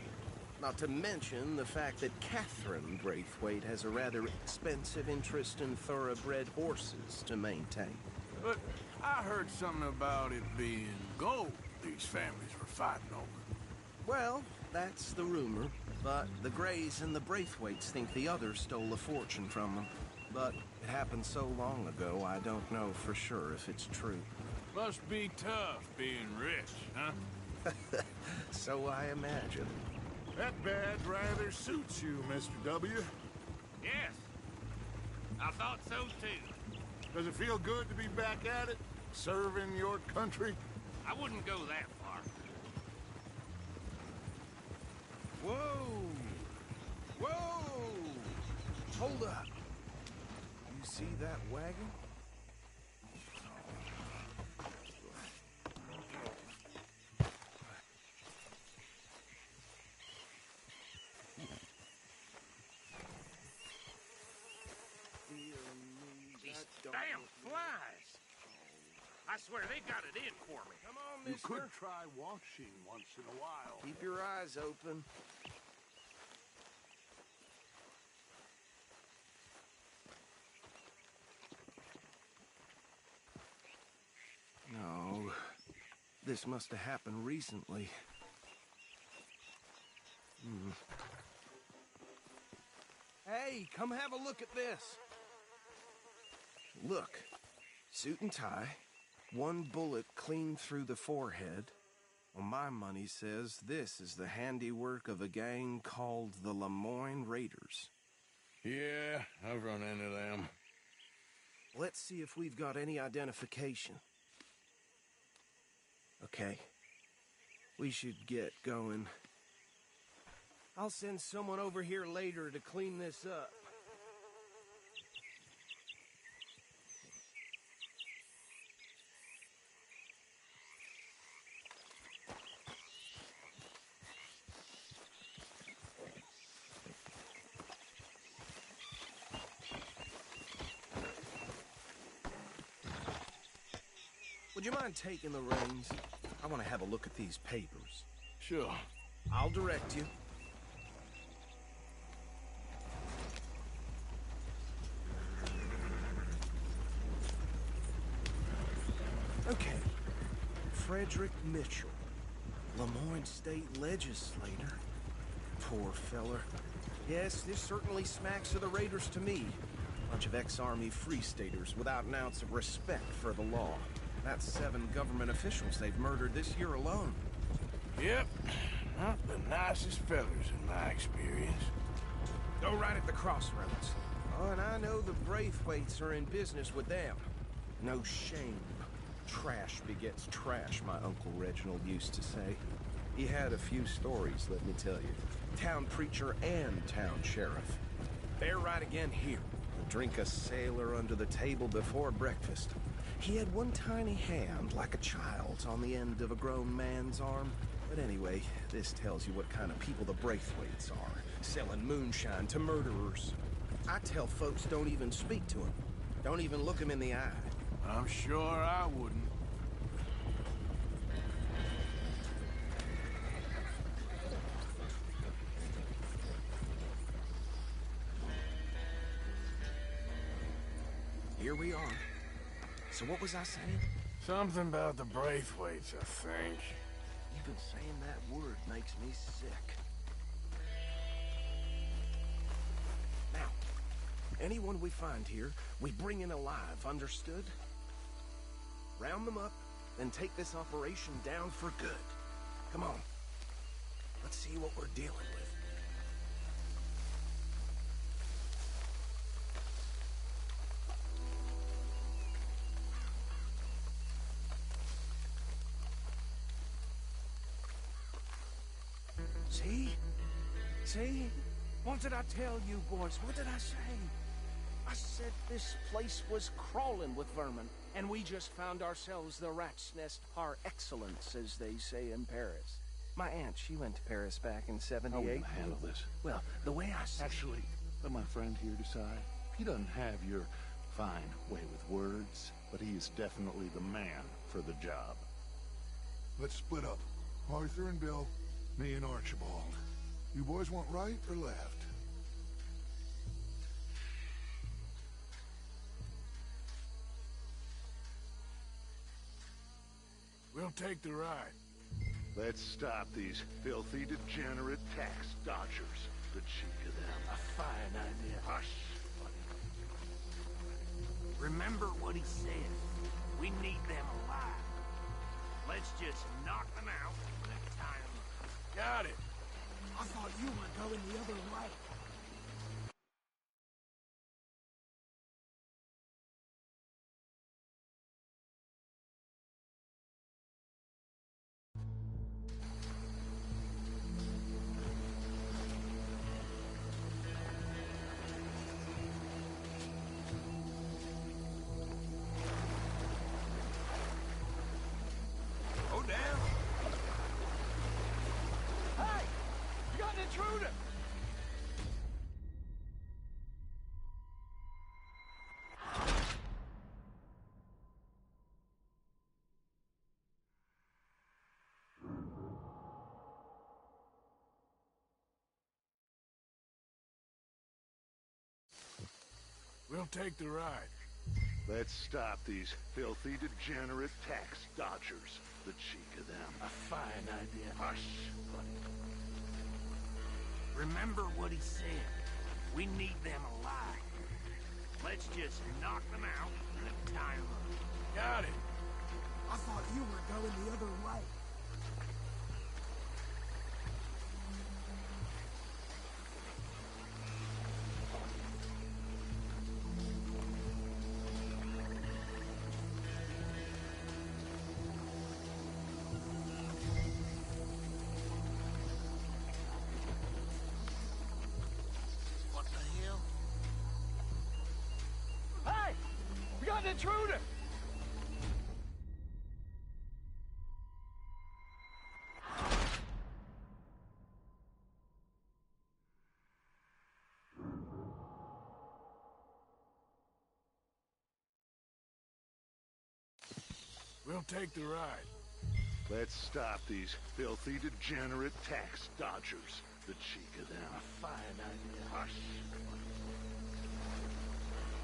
Not to mention the fact that Catherine Braithwaite has a rather expensive interest in thoroughbred horses to maintain. But I heard something about it being gold these families were fighting over. Well, that's the rumor. But the Grays and the Braithwaites think the others stole a fortune from them. But it happened so long ago, I don't know for sure if it's true. Must be tough being rich, huh? So I imagine. That badge rather suits you, Mr. W. Yes. I thought so, too. Does it feel good to be back at it? Serving your country? I wouldn't go that far. Whoa! Whoa! Hold up. You see that wagon? These damn flies. I swear they got it in for me. Come on, You mister. could try washing once in a while. Keep your eyes open. No, this must have happened recently. Hey, come have a look at this. Look, suit and tie, One bullet clean through the forehead. Well, my money says this is the handiwork of a gang called the Lemoyne Raiders. Yeah, I've run into them. Let's see if we've got any identification. Okay. We should get going. I'll send someone over here later to clean this up. Would you mind taking the reins? I want to have a look at these papers. Sure. I'll direct you. Okay. Frederick Mitchell, Lemoyne State Legislator. Poor feller. Yes, this certainly smacks of the Raiders to me. Bunch of ex-Army Free Staters without an ounce of respect for the law. That's 7 government officials they've murdered this year alone. Yep. Not the nicest fellas in my experience. Go right at the crossroads. Oh, and I know the Braithwaites are in business with them. No shame. Trash begets trash, my Uncle Reginald used to say. He had a few stories, let me tell you. Town preacher and town sheriff. They're right again here. Drink a sailor under the table before breakfast. He had one tiny hand, like a child's, on the end of a grown man's arm. But anyway, this tells you what kind of people the Braithwaites are. Selling moonshine to murderers. I tell folks don't even speak to him. Don't even look him in the eye. I'm sure I wouldn't. Here we are. So what was I saying? Something about the Braithwaites, I think. Even saying that word makes me sick. Now, anyone we find here, we bring in alive, understood? Round them up, then take this operation down for good. Come on. Let's see what we're dealing with. See? See? What did I tell you, boys? What did I say? I said this place was crawling with vermin, and we just found ourselves the rat's nest par excellence, as they say in Paris. My aunt, she went to Paris back in '78. How are we gonna handle this? Well, the way I see Actually, let my friend here decide. He doesn't have your fine way with words, but he is definitely the man for the job. Let's split up. Arthur and Bill, me and Archibald. You boys want right or left? We'll take the ride. Let's stop these filthy, degenerate tax dodgers. The cheek of them. A fine idea. Hush. Remember what he said. We need them alive. Let's just knock them out and tie them up. Got it. I thought you were going the other way. Go down. Hey! You got an intruder! We'll take the ride. Let's stop these filthy, degenerate tax dodgers. The cheek of them. A fine idea. Hush, buddy. Remember what he said. We need them alive. Let's just knock them out and tie them up. Got it. an intruder! We'll take the ride. Let's stop these filthy, degenerate tax dodgers. The cheek of them. A fine idea. Hush.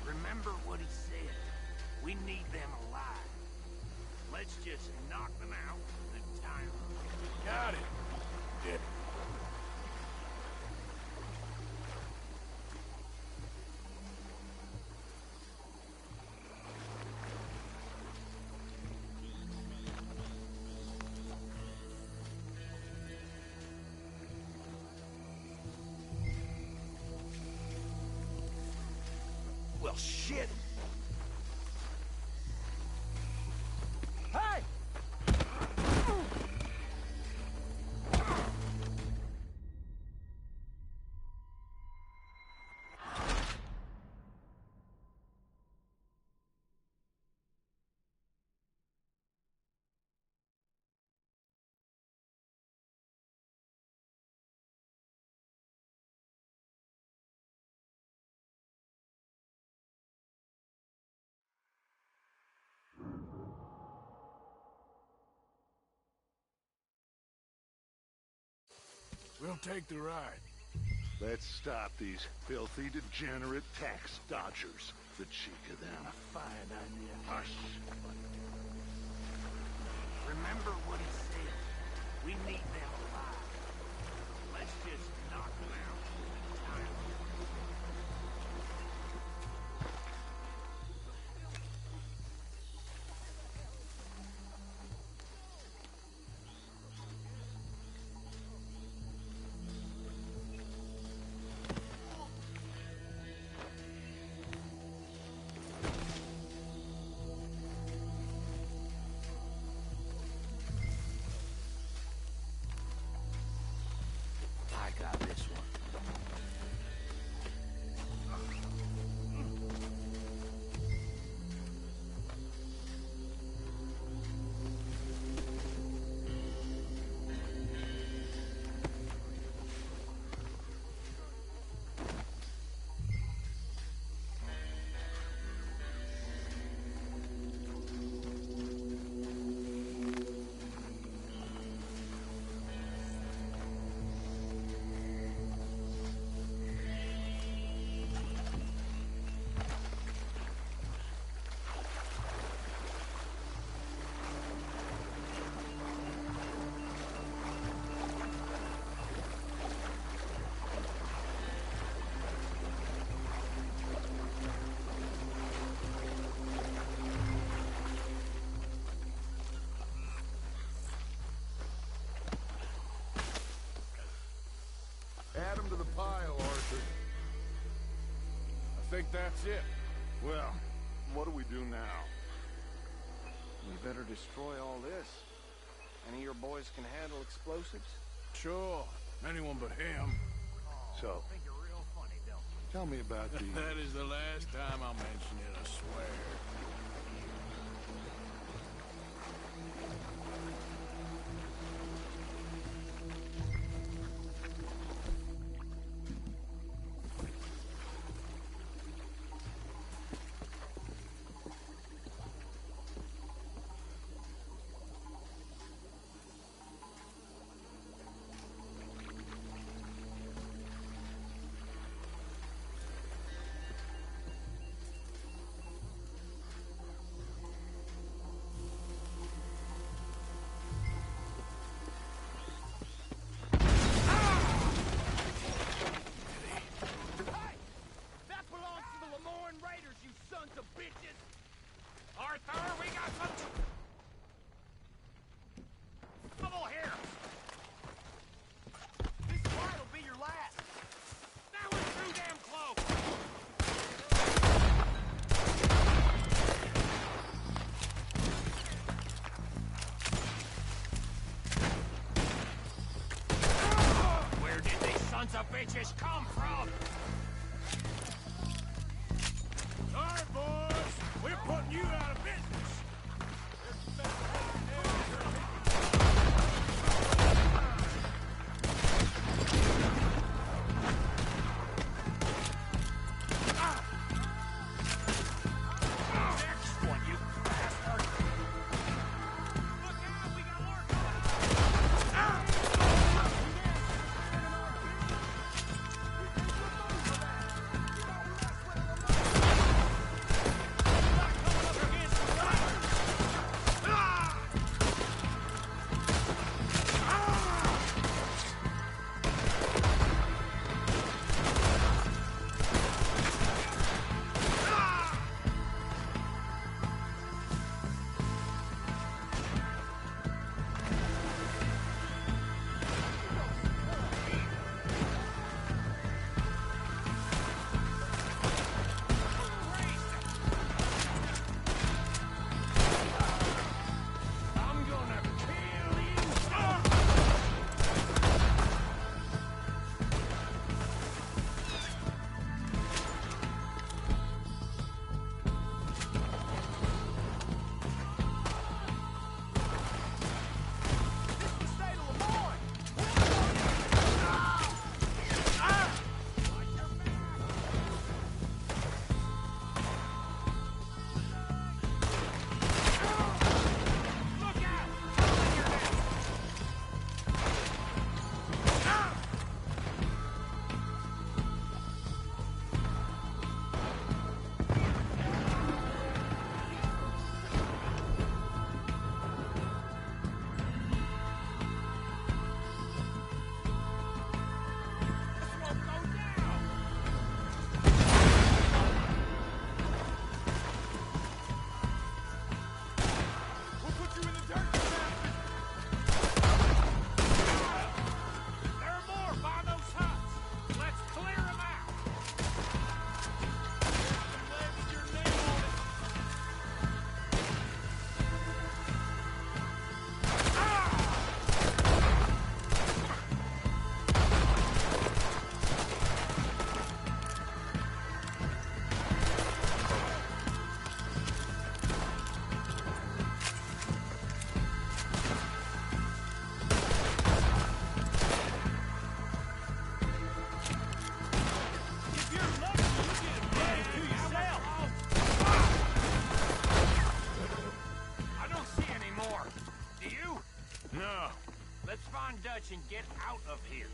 Remember what he said. We need them alive. Let's just knock them out and tie them up. Got it. Did Well, shit. Hey! We'll take the ride. Let's stop these filthy, degenerate tax dodgers. The cheek of them. A fine idea. Hush. Remember what he said. We need them alive. Let's just knock them out and tie them up. I got this one. Add them to the pile, Arthur. I think that's it. Well, what do we do now? We better destroy all this. Any of your boys can handle explosives? Sure. Anyone but him. So, Think you're real funny, don't you? tell me about the... That is the last time I'll mention it, I swear. Arthur, we got some trouble here. This fight will be your last. That was too damn close. Where did these sons of bitches come from? All right, boys. We're putting you on Dutch and get out of here.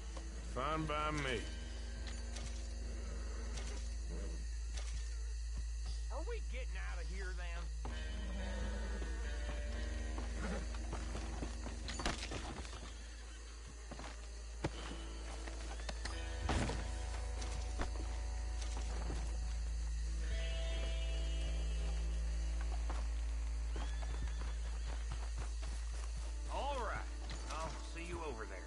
Fine by me. Are we getting out of here, then? All right. I'll see you over there.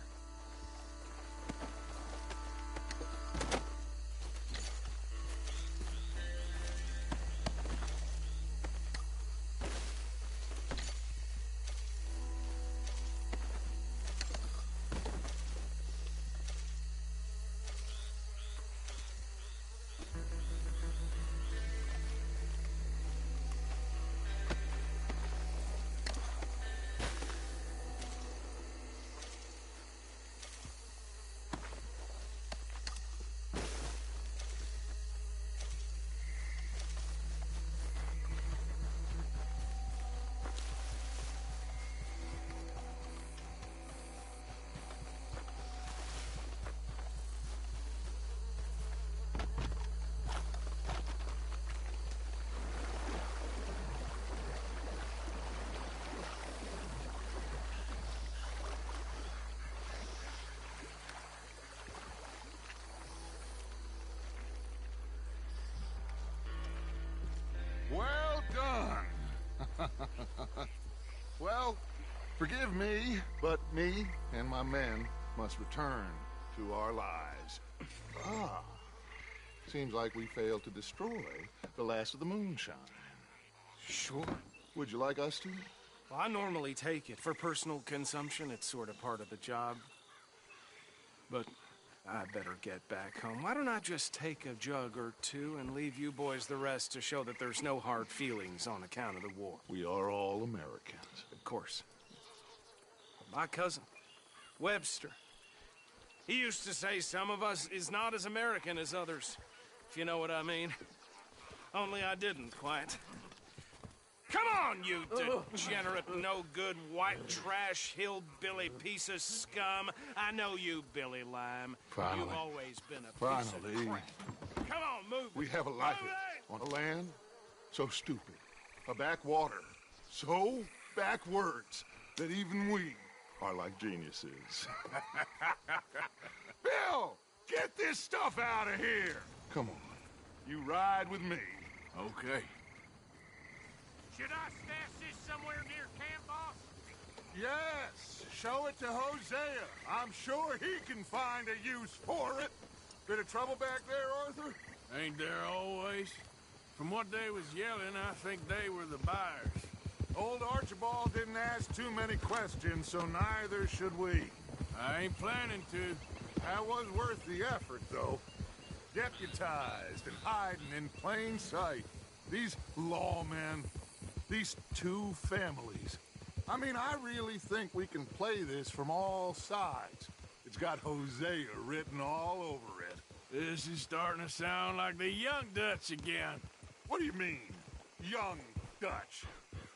Well done. Well, forgive me, but me and my men must return to our lives. Ah, seems like we failed to destroy the last of the moonshine. Sure. Would you like us to? Well, I normally take it for personal consumption. It's sort of part of the job. But I better get back home. Why don't I just take a jug or two and leave you boys the rest to show that there's no hard feelings on account of the war? We are all Americans. Of course. My cousin, Webster, he used to say some of us is not as American as others, if you know what I mean. Only I didn't quite. Come on, you degenerate, no-good, white trash, hillbilly piece of scum. I know you, Billy Lime. Finally. You've always been a piece Finally. of crap. Come on, move We it. have a life Move it! on a land so stupid, a backwater so backwards that even we are like geniuses. Bill, get this stuff out of here. Come on, you ride with me. Okay. Should I stash this somewhere near camp, boss? Yes, show it to Hosea. I'm sure he can find a use for it. Bit of trouble back there, Arthur? Ain't there always? From what they was yelling, I think they were the buyers. Old Archibald didn't ask too many questions, so neither should we. I ain't planning to. That was worth the effort, though. Deputized and hiding in plain sight. These lawmen, these two families. I mean, I really think we can play this from all sides. It's got Hosea written all over it. This is starting to sound like the Young Dutch again. What do you mean, Young Dutch?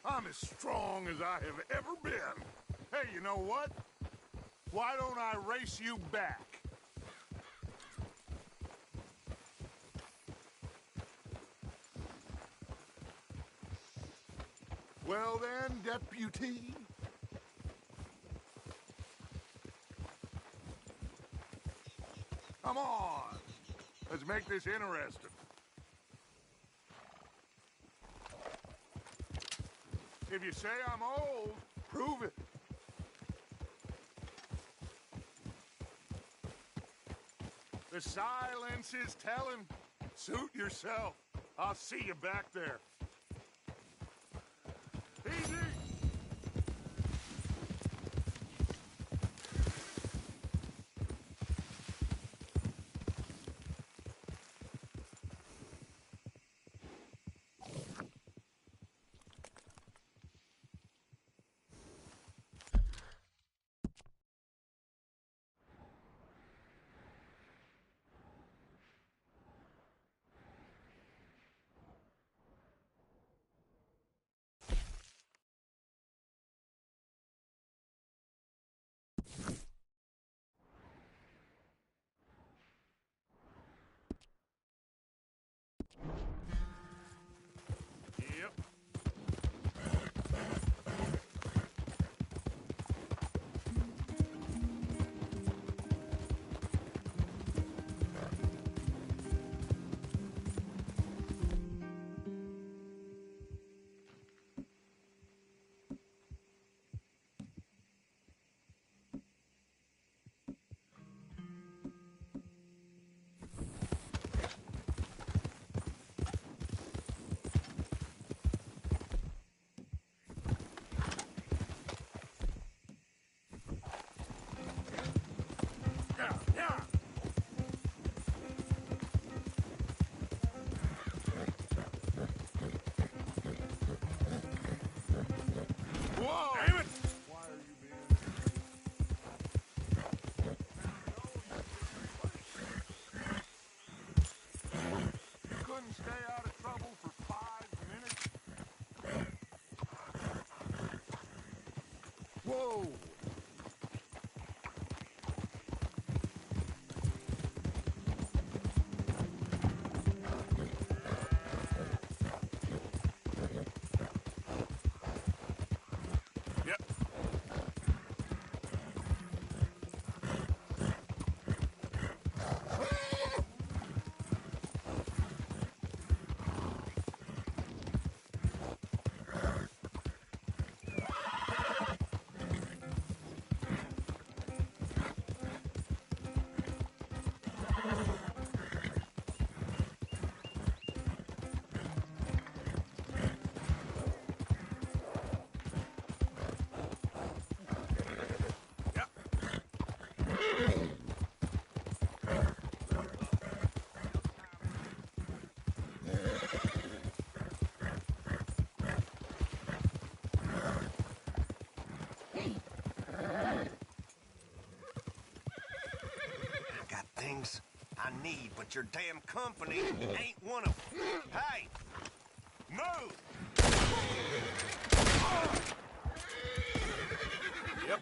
I'm as strong as I have ever been. Hey, you know what? Why don't I race you back? Well then, deputy. Come on. Let's make this interesting. If you say I'm old, prove it. The silence is telling. Suit yourself. I'll see you back there. Easy! Whoa! Got things I need, but your damn company ain't one of them. Hey! Move! Yep.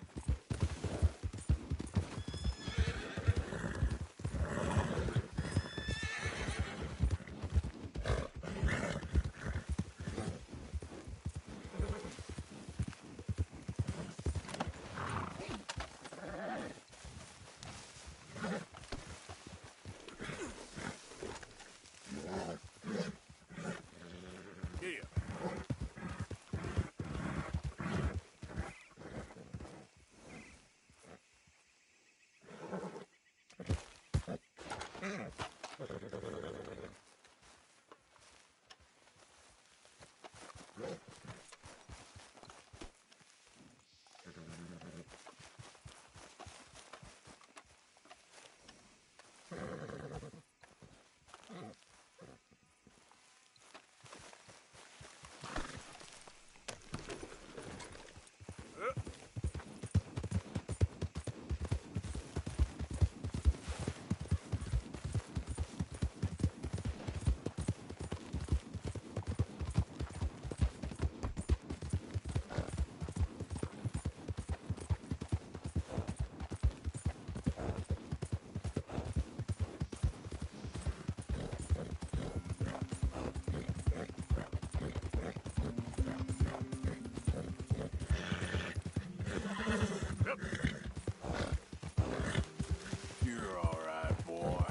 You're all right, boy.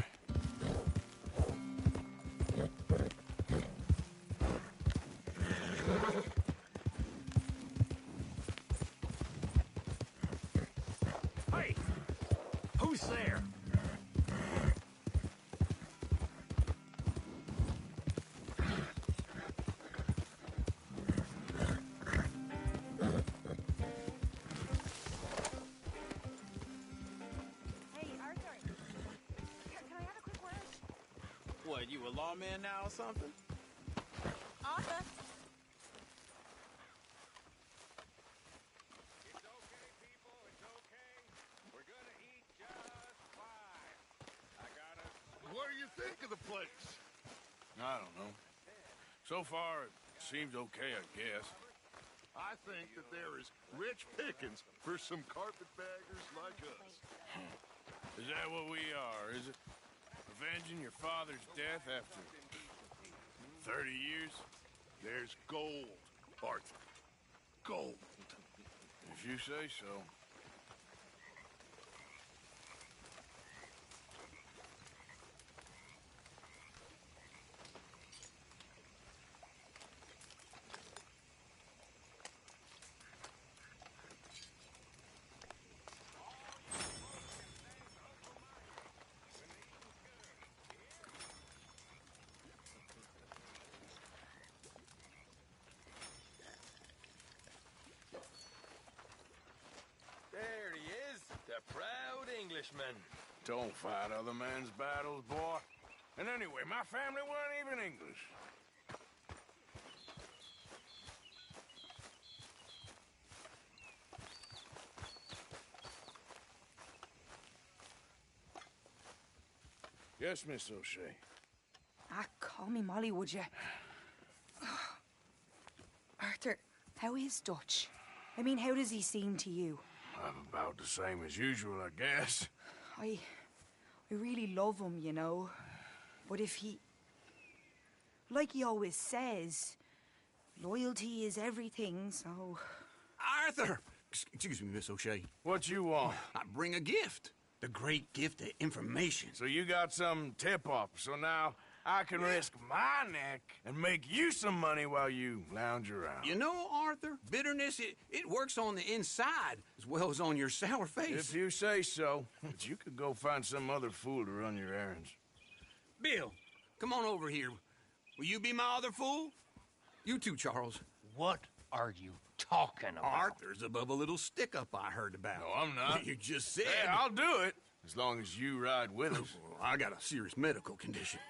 Hey! Who's there? Hey, Arthur. Can I have a quick word? What, you a lawman now or something? Arthur? What do you think of the place? I don't know. So far, it seems okay, I guess. I think that there is rich pickings for some carpetbaggers like us. Is that what we are, is it? Avenging your father's death after 30 years? There's gold, Arthur. Gold. If you say so. There he is, the proud Englishman. Don't fight other men's battles, boy. And anyway, my family weren't even English. Yes, Miss O'Shea. Ah, call me Molly, would you? Arthur, how is Dutch? I mean, how does he seem to you? About the same as usual, I guess. I really love him, you know. But if he... Like he always says, loyalty is everything, so... Arthur! Excuse me, Miss O'Shea. What you want? I bring a gift. The great gift of information. So you got some tip-off, so now I can risk my neck and make you some money while you lounge around. You know, Arthur, bitterness, it works on the inside as well as on your sour face. If you say so. But you could go find some other fool to run your errands. Bill, come on over here. Will you be my other fool? You too, Charles. What are you talking about? Arthur's above a little stick-up I heard about. No, I'm not. You just said... Hey, I'll do it, as long as you ride with us. Well, I got a serious medical condition.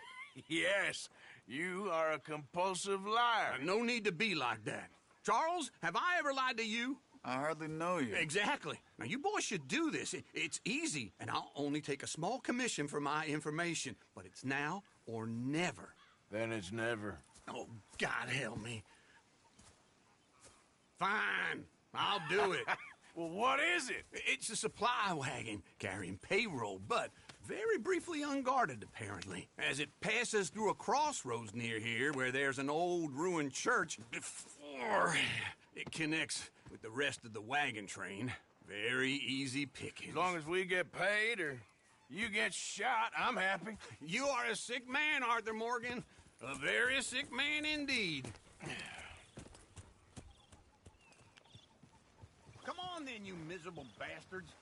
Yes, you are a compulsive liar. No need to be like that. Charles, have I ever lied to you? I hardly know you. Exactly. Now, you boys should do this. It's easy, and I'll only take a small commission for my information. But it's now or never. Then it's never. Oh, God help me. Fine, I'll do it. Well, what is it? It's a supply wagon carrying payroll, but very briefly unguarded, apparently, as it passes through a crossroads near here where there's an old ruined church before it connects with the rest of the wagon train. Very easy pickings. As long as we get paid or you get shot, I'm happy. You are a sick man, Arthur Morgan. A very sick man indeed. Come on then, you miserable bastards.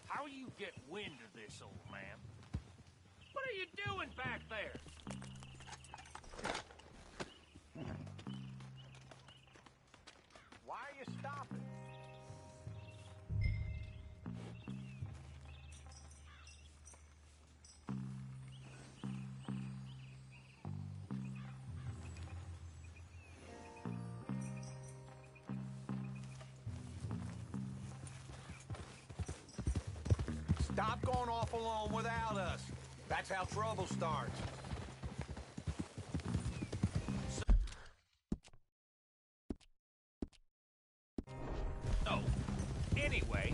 How you get wind of this, old man? What are you doing back there? Why are you stopping? Stop going off alone without us. That's how trouble starts. Oh, anyway,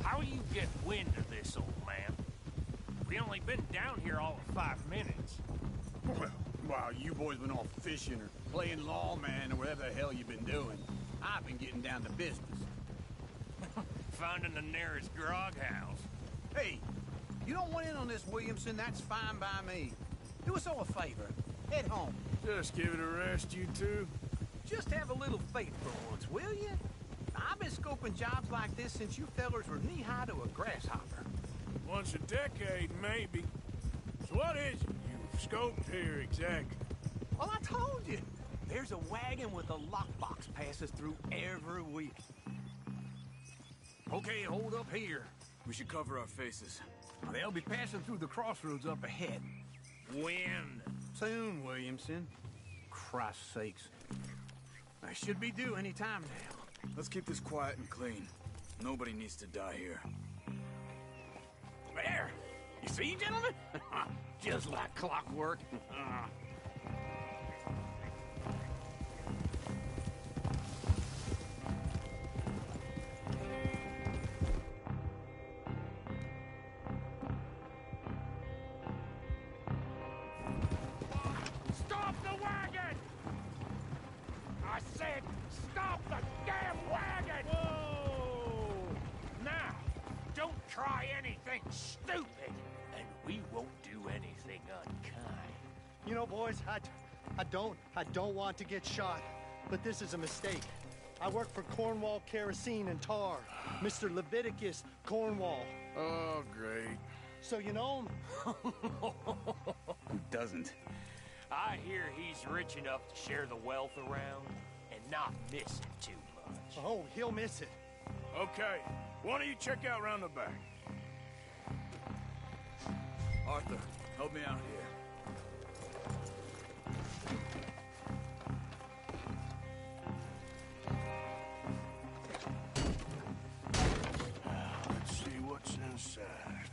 how you get wind of this, old man? We only been down here all of 5 minutes. Well, while you boys been off fishing or playing lawman or whatever the hell you've been doing, I've been getting down to business. Finding the nearest grog house. Hey, you don't want in on this, Williamson, that's fine by me. Do us all a favor. Head home. Just give it a rest, you two. Just have a little faith for once, will you? I've been scoping jobs like this since you fellers were knee-high to a grasshopper. Once a decade, maybe. So what is it you've scoped here exactly? Well, I told you. There's a wagon with a lockbox passes through every week. Okay, hold up here. We should cover our faces. They'll be passing through the crossroads up ahead. When? Soon, Williamson. Christ's sakes. I should be due any time now. Let's keep this quiet and clean. Nobody needs to die here. There! You see, gentlemen? Just like clockwork. Stop the wagon! I said, stop the damn wagon! Whoa! Now, don't try anything stupid, and we won't do anything unkind. You know, boys, I don't want to get shot, but this is a mistake. I work for Cornwall Kerosene and Tar, Mr. Leviticus Cornwall. Oh, great. So you know him? Who doesn't? I hear he's rich enough to share the wealth around and not miss it too much. Oh, he'll miss it. Okay, why don't you check out round the back? Arthur, help me out here. Let's see what's inside.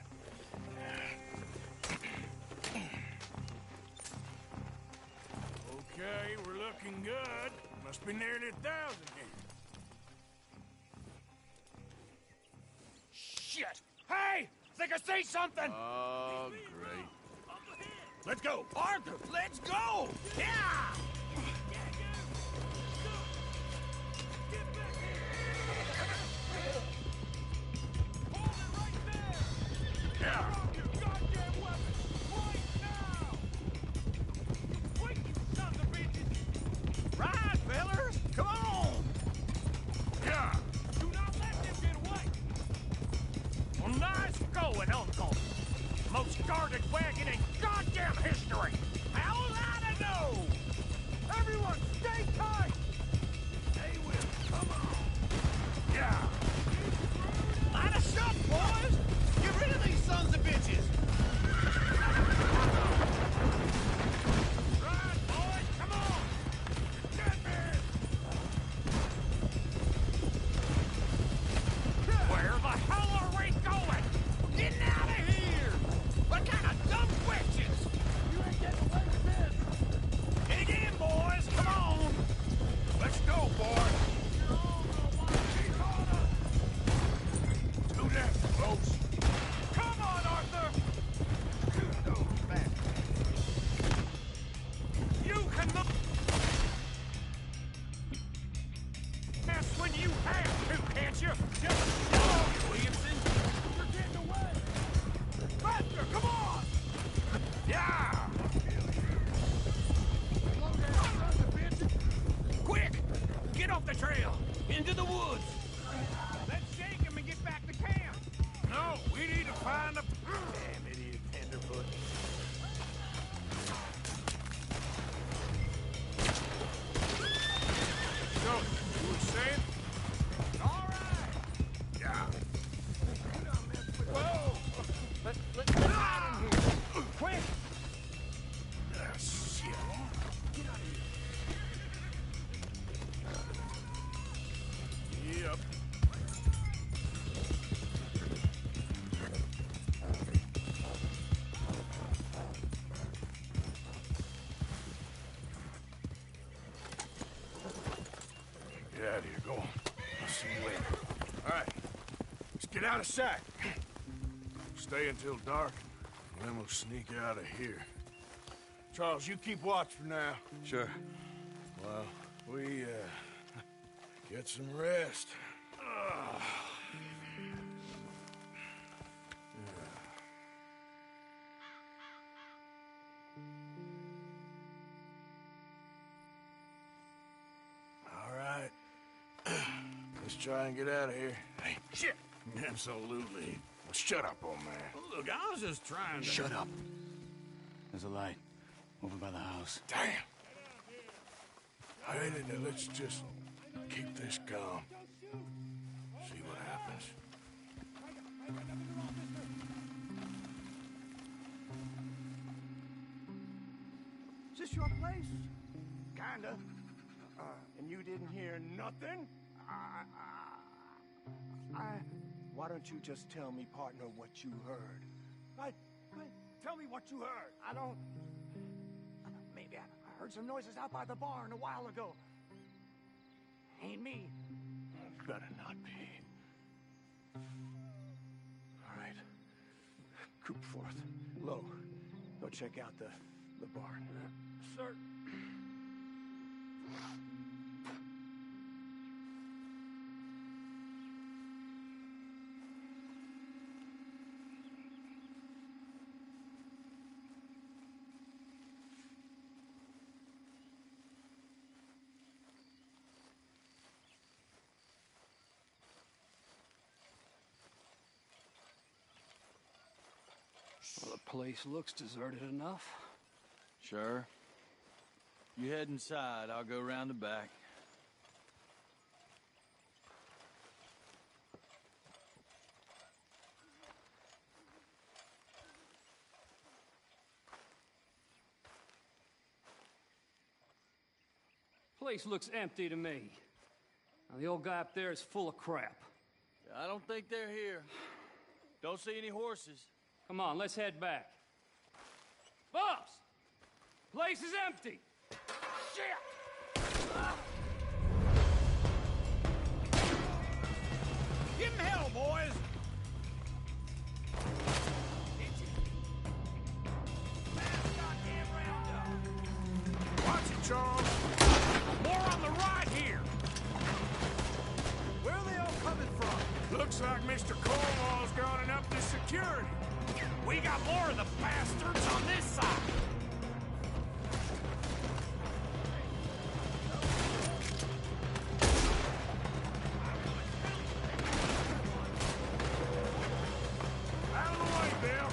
Okay, we're Looking good. Must be nearly 1,000 here. Shit! Hey! Think I see something! Oh, great. Let's go! Arthur, let's go! Yeah! Yeah! Right, fellers! Come on! Yeah! Do not let them get away! Well, nice going, Uncle! Most guarded wagon in goddamn history! How's that a no? Everyone, stay tight! They will. Come on! Yeah! Line us up, boys! Get rid of these sons of bitches! Right, boys, come on! Get me! Where the hell are we going? Getting out of here! What kind of dumb questions? You ain't getting away with this! Dig in, boys! Come on! Let's go, boys! Do that, folks! Come on, Arthur! Shoot those bastards! You can look past when you have to, can't you? Just Williamson! you're getting away! Faster, come on! Yeah! Slow down, son of a bitch! Quick! Get off the trail! Into the woods! Let's shake him and get back to camp! No, we need to find a... Damn idiot tenderfoot. So, you were saying? All right! Yeah. Whoa! Let's get out of here! Quick! Ah, shit. Get out of here. Yep. Get out of here. Go on. I'll see you later. All right. Let's get out of sight. Stay until dark, and then we'll sneak out of here. Charles, you keep watch for now. Sure. Well, we, get some rest. Ugh. All right. Let's try and get out of here. Hey, shit! Absolutely. Well, shut up, old man. Look, I was just trying to... Shut up. There's a light over by the house. Damn. All right, now let's just keep this calm. See what happens. Is this your place? Kinda. And you didn't hear nothing? Why don't you just tell me, partner, what you heard? Right. Tell me what you heard. I don't... Maybe I heard some noises out by the barn a while ago. Ain't me. Better not be. All right. Coop forth. Low. Go check out the barn. Sir. Well, the place looks deserted enough. Sure. You head inside, I'll go round the back. Place looks empty to me. Now, the old guy up there is full of crap. I don't think they're here. Don't see any horses. Come on, let's head back. Boss! Place is empty! Shit! Give him hell, boys! Watch it, Charles. More on the right here. Where are they all coming from? Looks like Mr. Cornwall's gone up the security. We got more of the bastards on this side. Out of the way, Bill.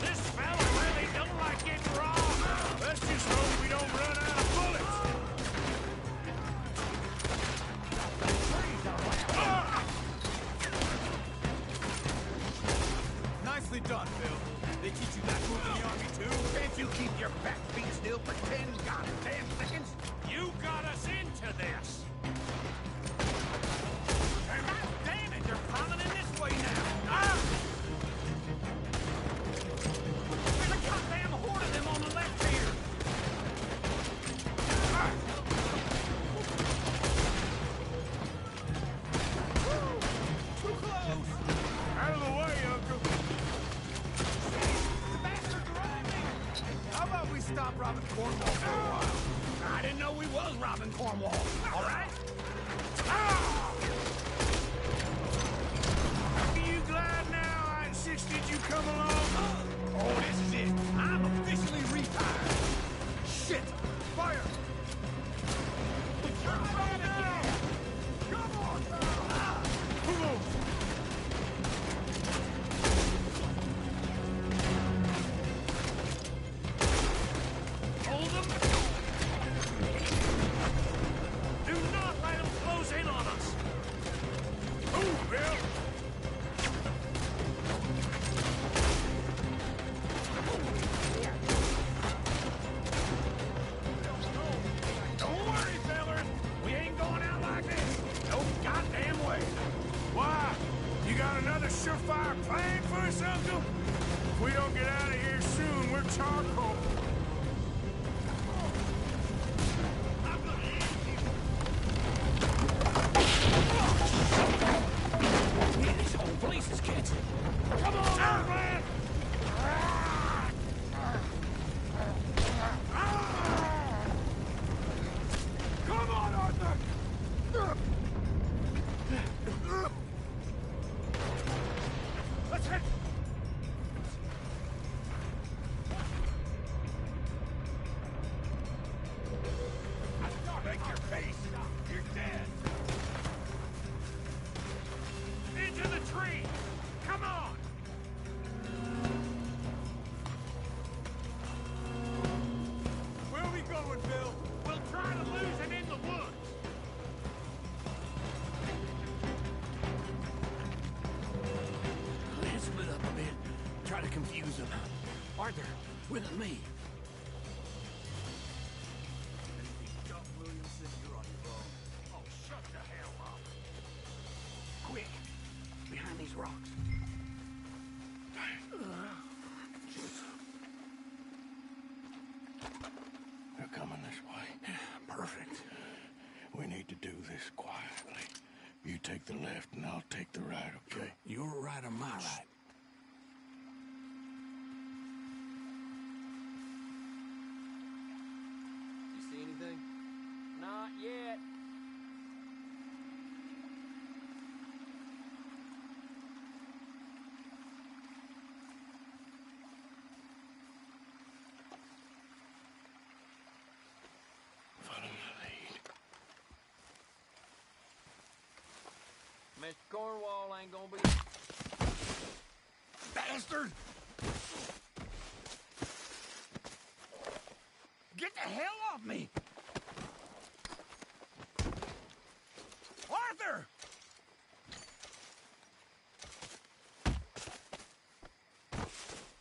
This fella really don't like getting robbed. Let's just hope we don't run out of bullets. Nicely done, Bill. They teach you that move in the Army, too? Can't you keep your back feet still for 10 goddamn seconds? You got us into this. God damn it, they're piling in this way now. There's a goddamn horde of them on the left here. Too close. Out of the way, Uncle. The bastards are on me. How about we stop robbing Cornwall for a while? I didn't know we was robbing Cornwall. All right? Are you glad now I insisted you come along? Oh, this is it. I'm officially retired. Shit! Fire! Come on now! Come on now! Come on! Hold them. Do not let them close in on us. Move, Bill. Don't worry, fellers. We ain't going out like this. No goddamn way. Why? You got another surefire plan for us, Uncle? If we don't get out of here soon, we're charcoal. Yeah, this whole place is catching. Come on, man! Come on, Arthur! Let's head! Make your face. You're dead. Into the tree! Come on! Where are we going, Bill? We'll try to lose him in the woods. Let's split up a bit. Try to confuse them. Arthur, with me. Oh, shut the hell up. Quick, behind these rocks. They're coming this way. Perfect. We need to do this quietly. You take the left and I'll take the right, okay? Your right or my right? You see anything? Not yet. Follow my lead. Mr. Cornwall ain't gonna be... Bastard! Get the hell off me! Arthur!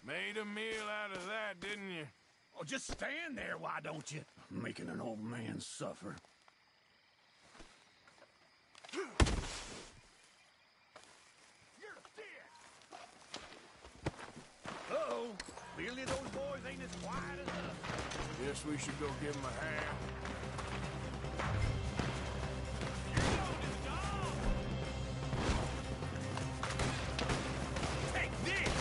Made a meal out of that, didn't you? Oh, just stand there, why don't you? Making an old man suffer. Uh-oh. Feel Any of those boys ain't as quiet as us. Guess we should go give him a hand. Take this!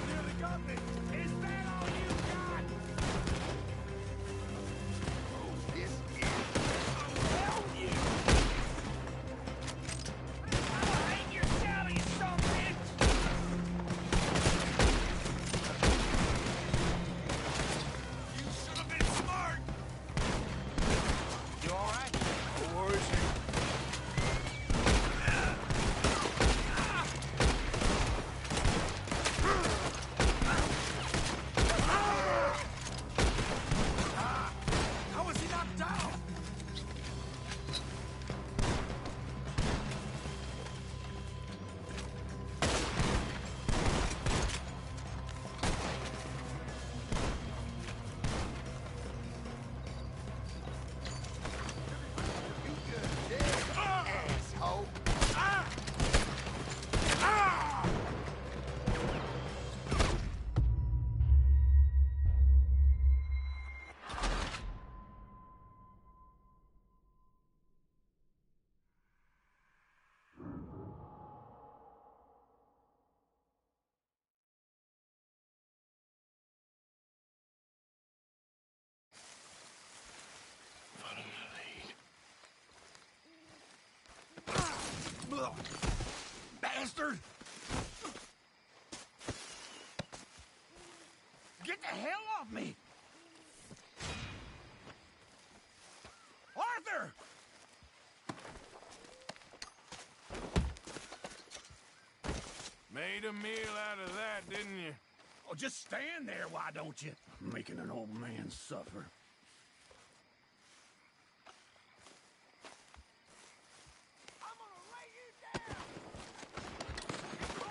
Nearly got me. Is that all you got? This is... Hell you! I hate your style, you son of a bitch! You should have been smart! You all right? Where is he? How was he knocked down? Asshole. Bastard! Get the hell off me! Arthur! Made a meal out of that, didn't you? Oh, just stand there, why don't you? Making an old man suffer.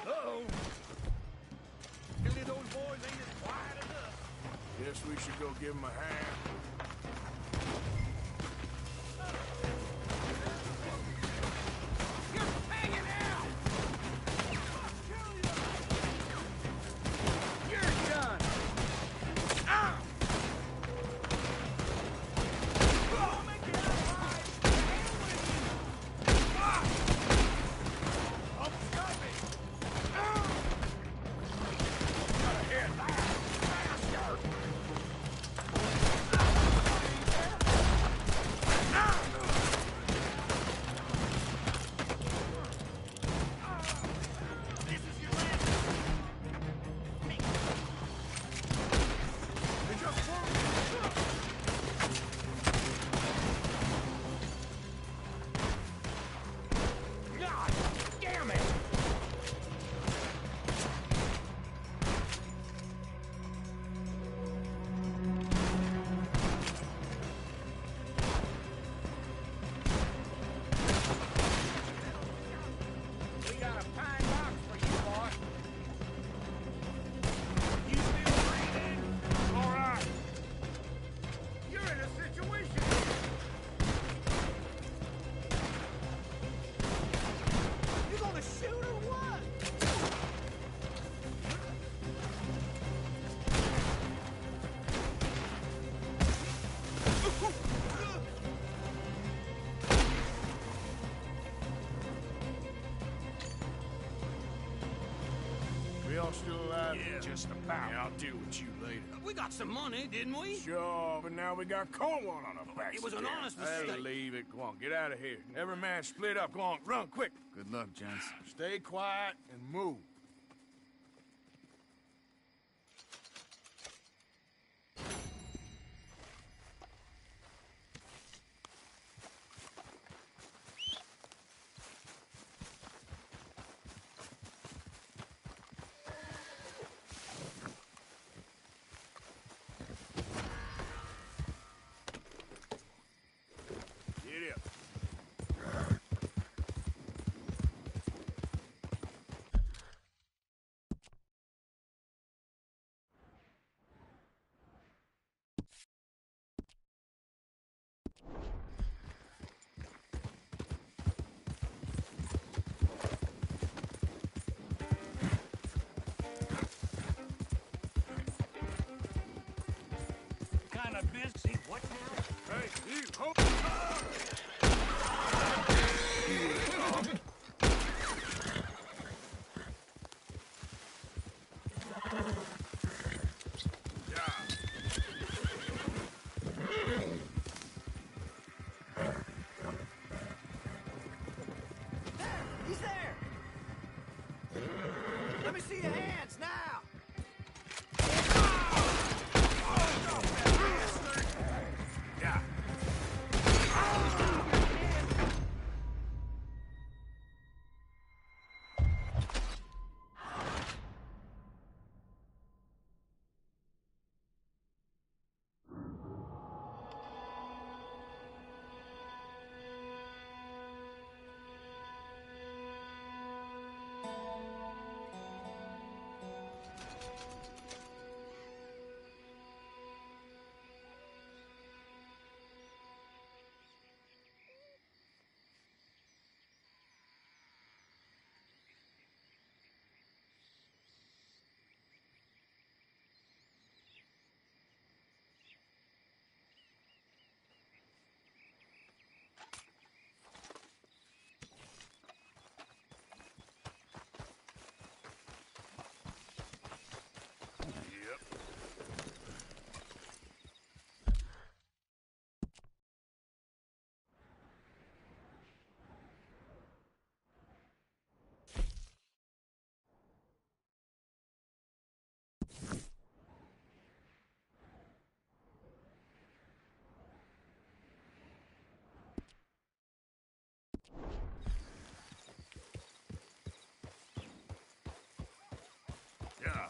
Uh-oh. Any of those boys ain't as quiet as us. Guess we should go give him a hand. You're hanging out! You're done! Ah! I'll make you out alive! The hell with you! Ah! Almost got me! Ah! Gotta hear that, bastard! God damn it! We got a pine box for you, boy. You still breathing? All right. You're in a situation here. You gonna shoot or what? We all still alive? Yeah, just about. Yeah, I'll deal with you later. We got some money, didn't we? Sure, but now we got Cornwall on our backs. It was an again. honest Hey, mistake. leave it. Go on, get out of here. Every man split up. Go on, run quick. Good luck, gents. Stay quiet and move. of business. See what now? Hey, you, hold He's there! Let me see your hands now! Yeah. Yeah.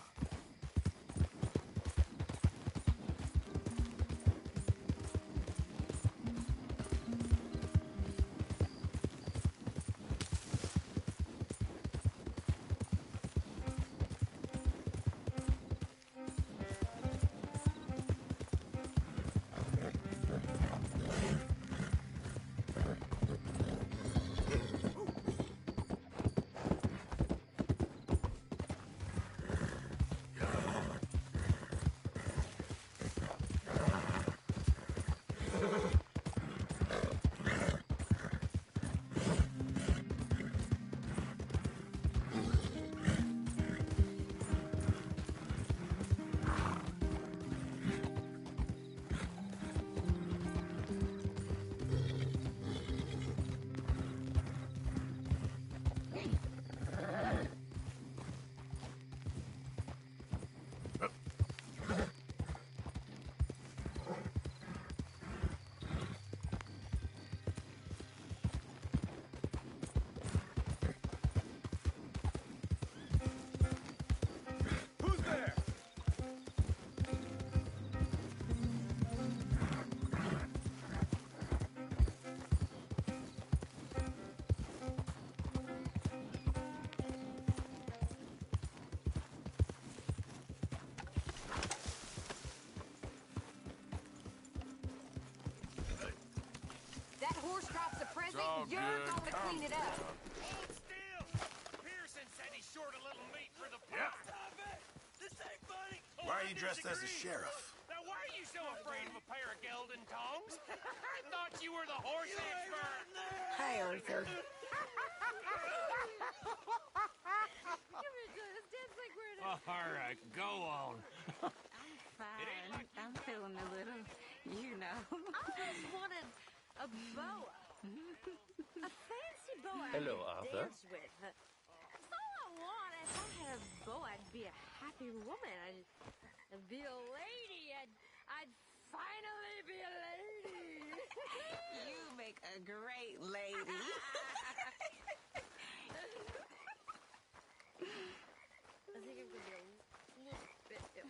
That horse drops a present, all you're good. gonna clean it up. Hold still! Pearson said he's short a little meat for the pot. Stop it! This ain't funny! Why are you dressed as a sheriff? Now, why are you so afraid of a pair of gelding tongs? I thought you were the horse expert! Hi, Arthur. All right, go on. Fine. I'm feeling a little, you know. I just wanted a boa. A fancy boa Hello, I could Arthur. dance with. That's all I want. If I had a boa, I'd be a happy woman. I'd be a lady. I'd finally be a lady. You make a great lady. I think I'm gonna be a little bit ill.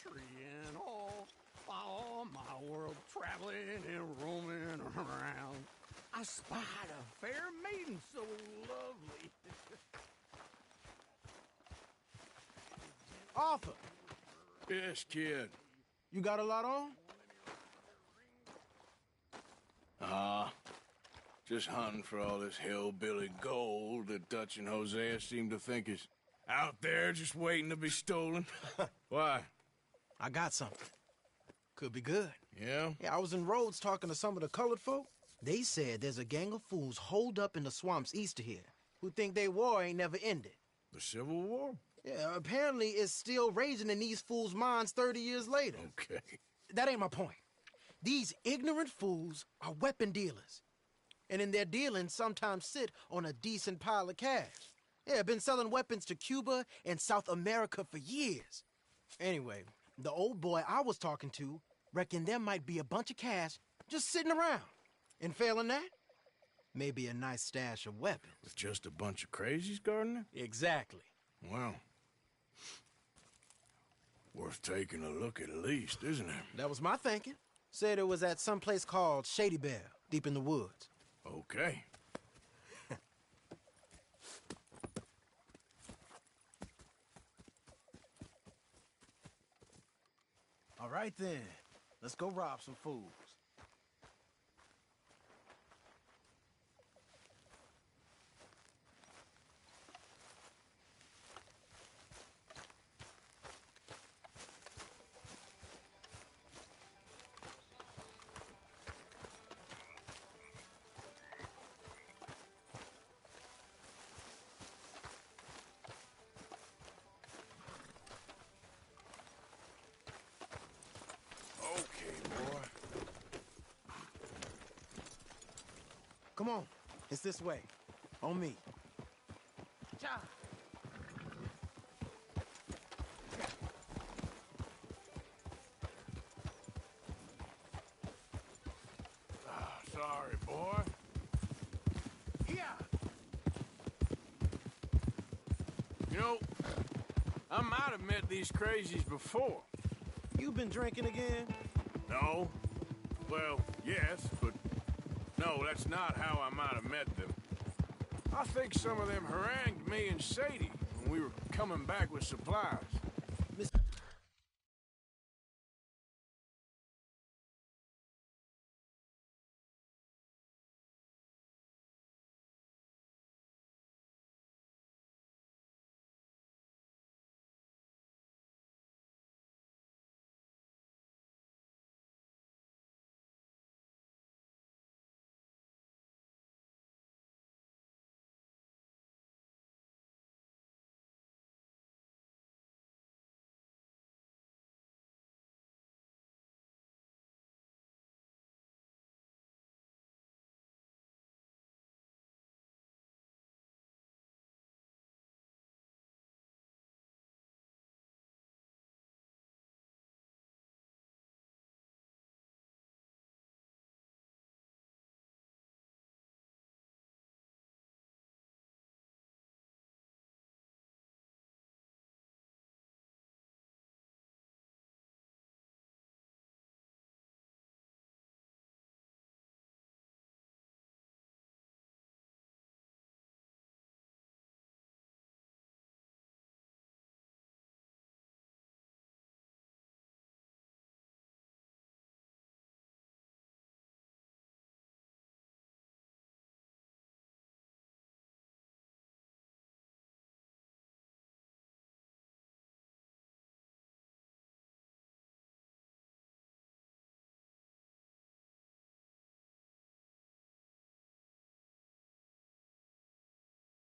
country and all my world traveling and roaming around, I spied a fair maiden so lovely. Arthur, Yes, kid. you got a lot on? Just hunting for all this hillbilly gold that Dutch and Hosea seem to think is out there just waiting to be stolen. Why? I got something. Could be good. Yeah? Yeah, I was in Rhodes talking to some of the colored folk. They said there's a gang of fools holed up in the swamps east of here who think their war ain't never ended. The Civil War? Yeah, apparently it's still raging in these fools' minds 30 years later. Okay. That ain't my point. These ignorant fools are weapon dealers. And in their dealing, sometimes sit on a decent pile of cash. Yeah, been selling weapons to Cuba and South America for years. Anyway, the old boy I was talking to reckoned there might be a bunch of cash just sitting around. And failing that, maybe a nice stash of weapons. With just a bunch of crazies guarding it? Exactly. Well, worth taking a look at least, isn't it? That was my thinking. Said it was at some place called Shady Belle, deep in the woods. Okay. All right then, let's go rob some fools. Come on, it's this way. On me. Cha! Sorry, boy. Yeah! You know, I might have met these crazies before. You been drinking again? No. Well, yes, but no, that's not how I might have met them. I think some of them harangued me and Sadie when we were coming back with supplies.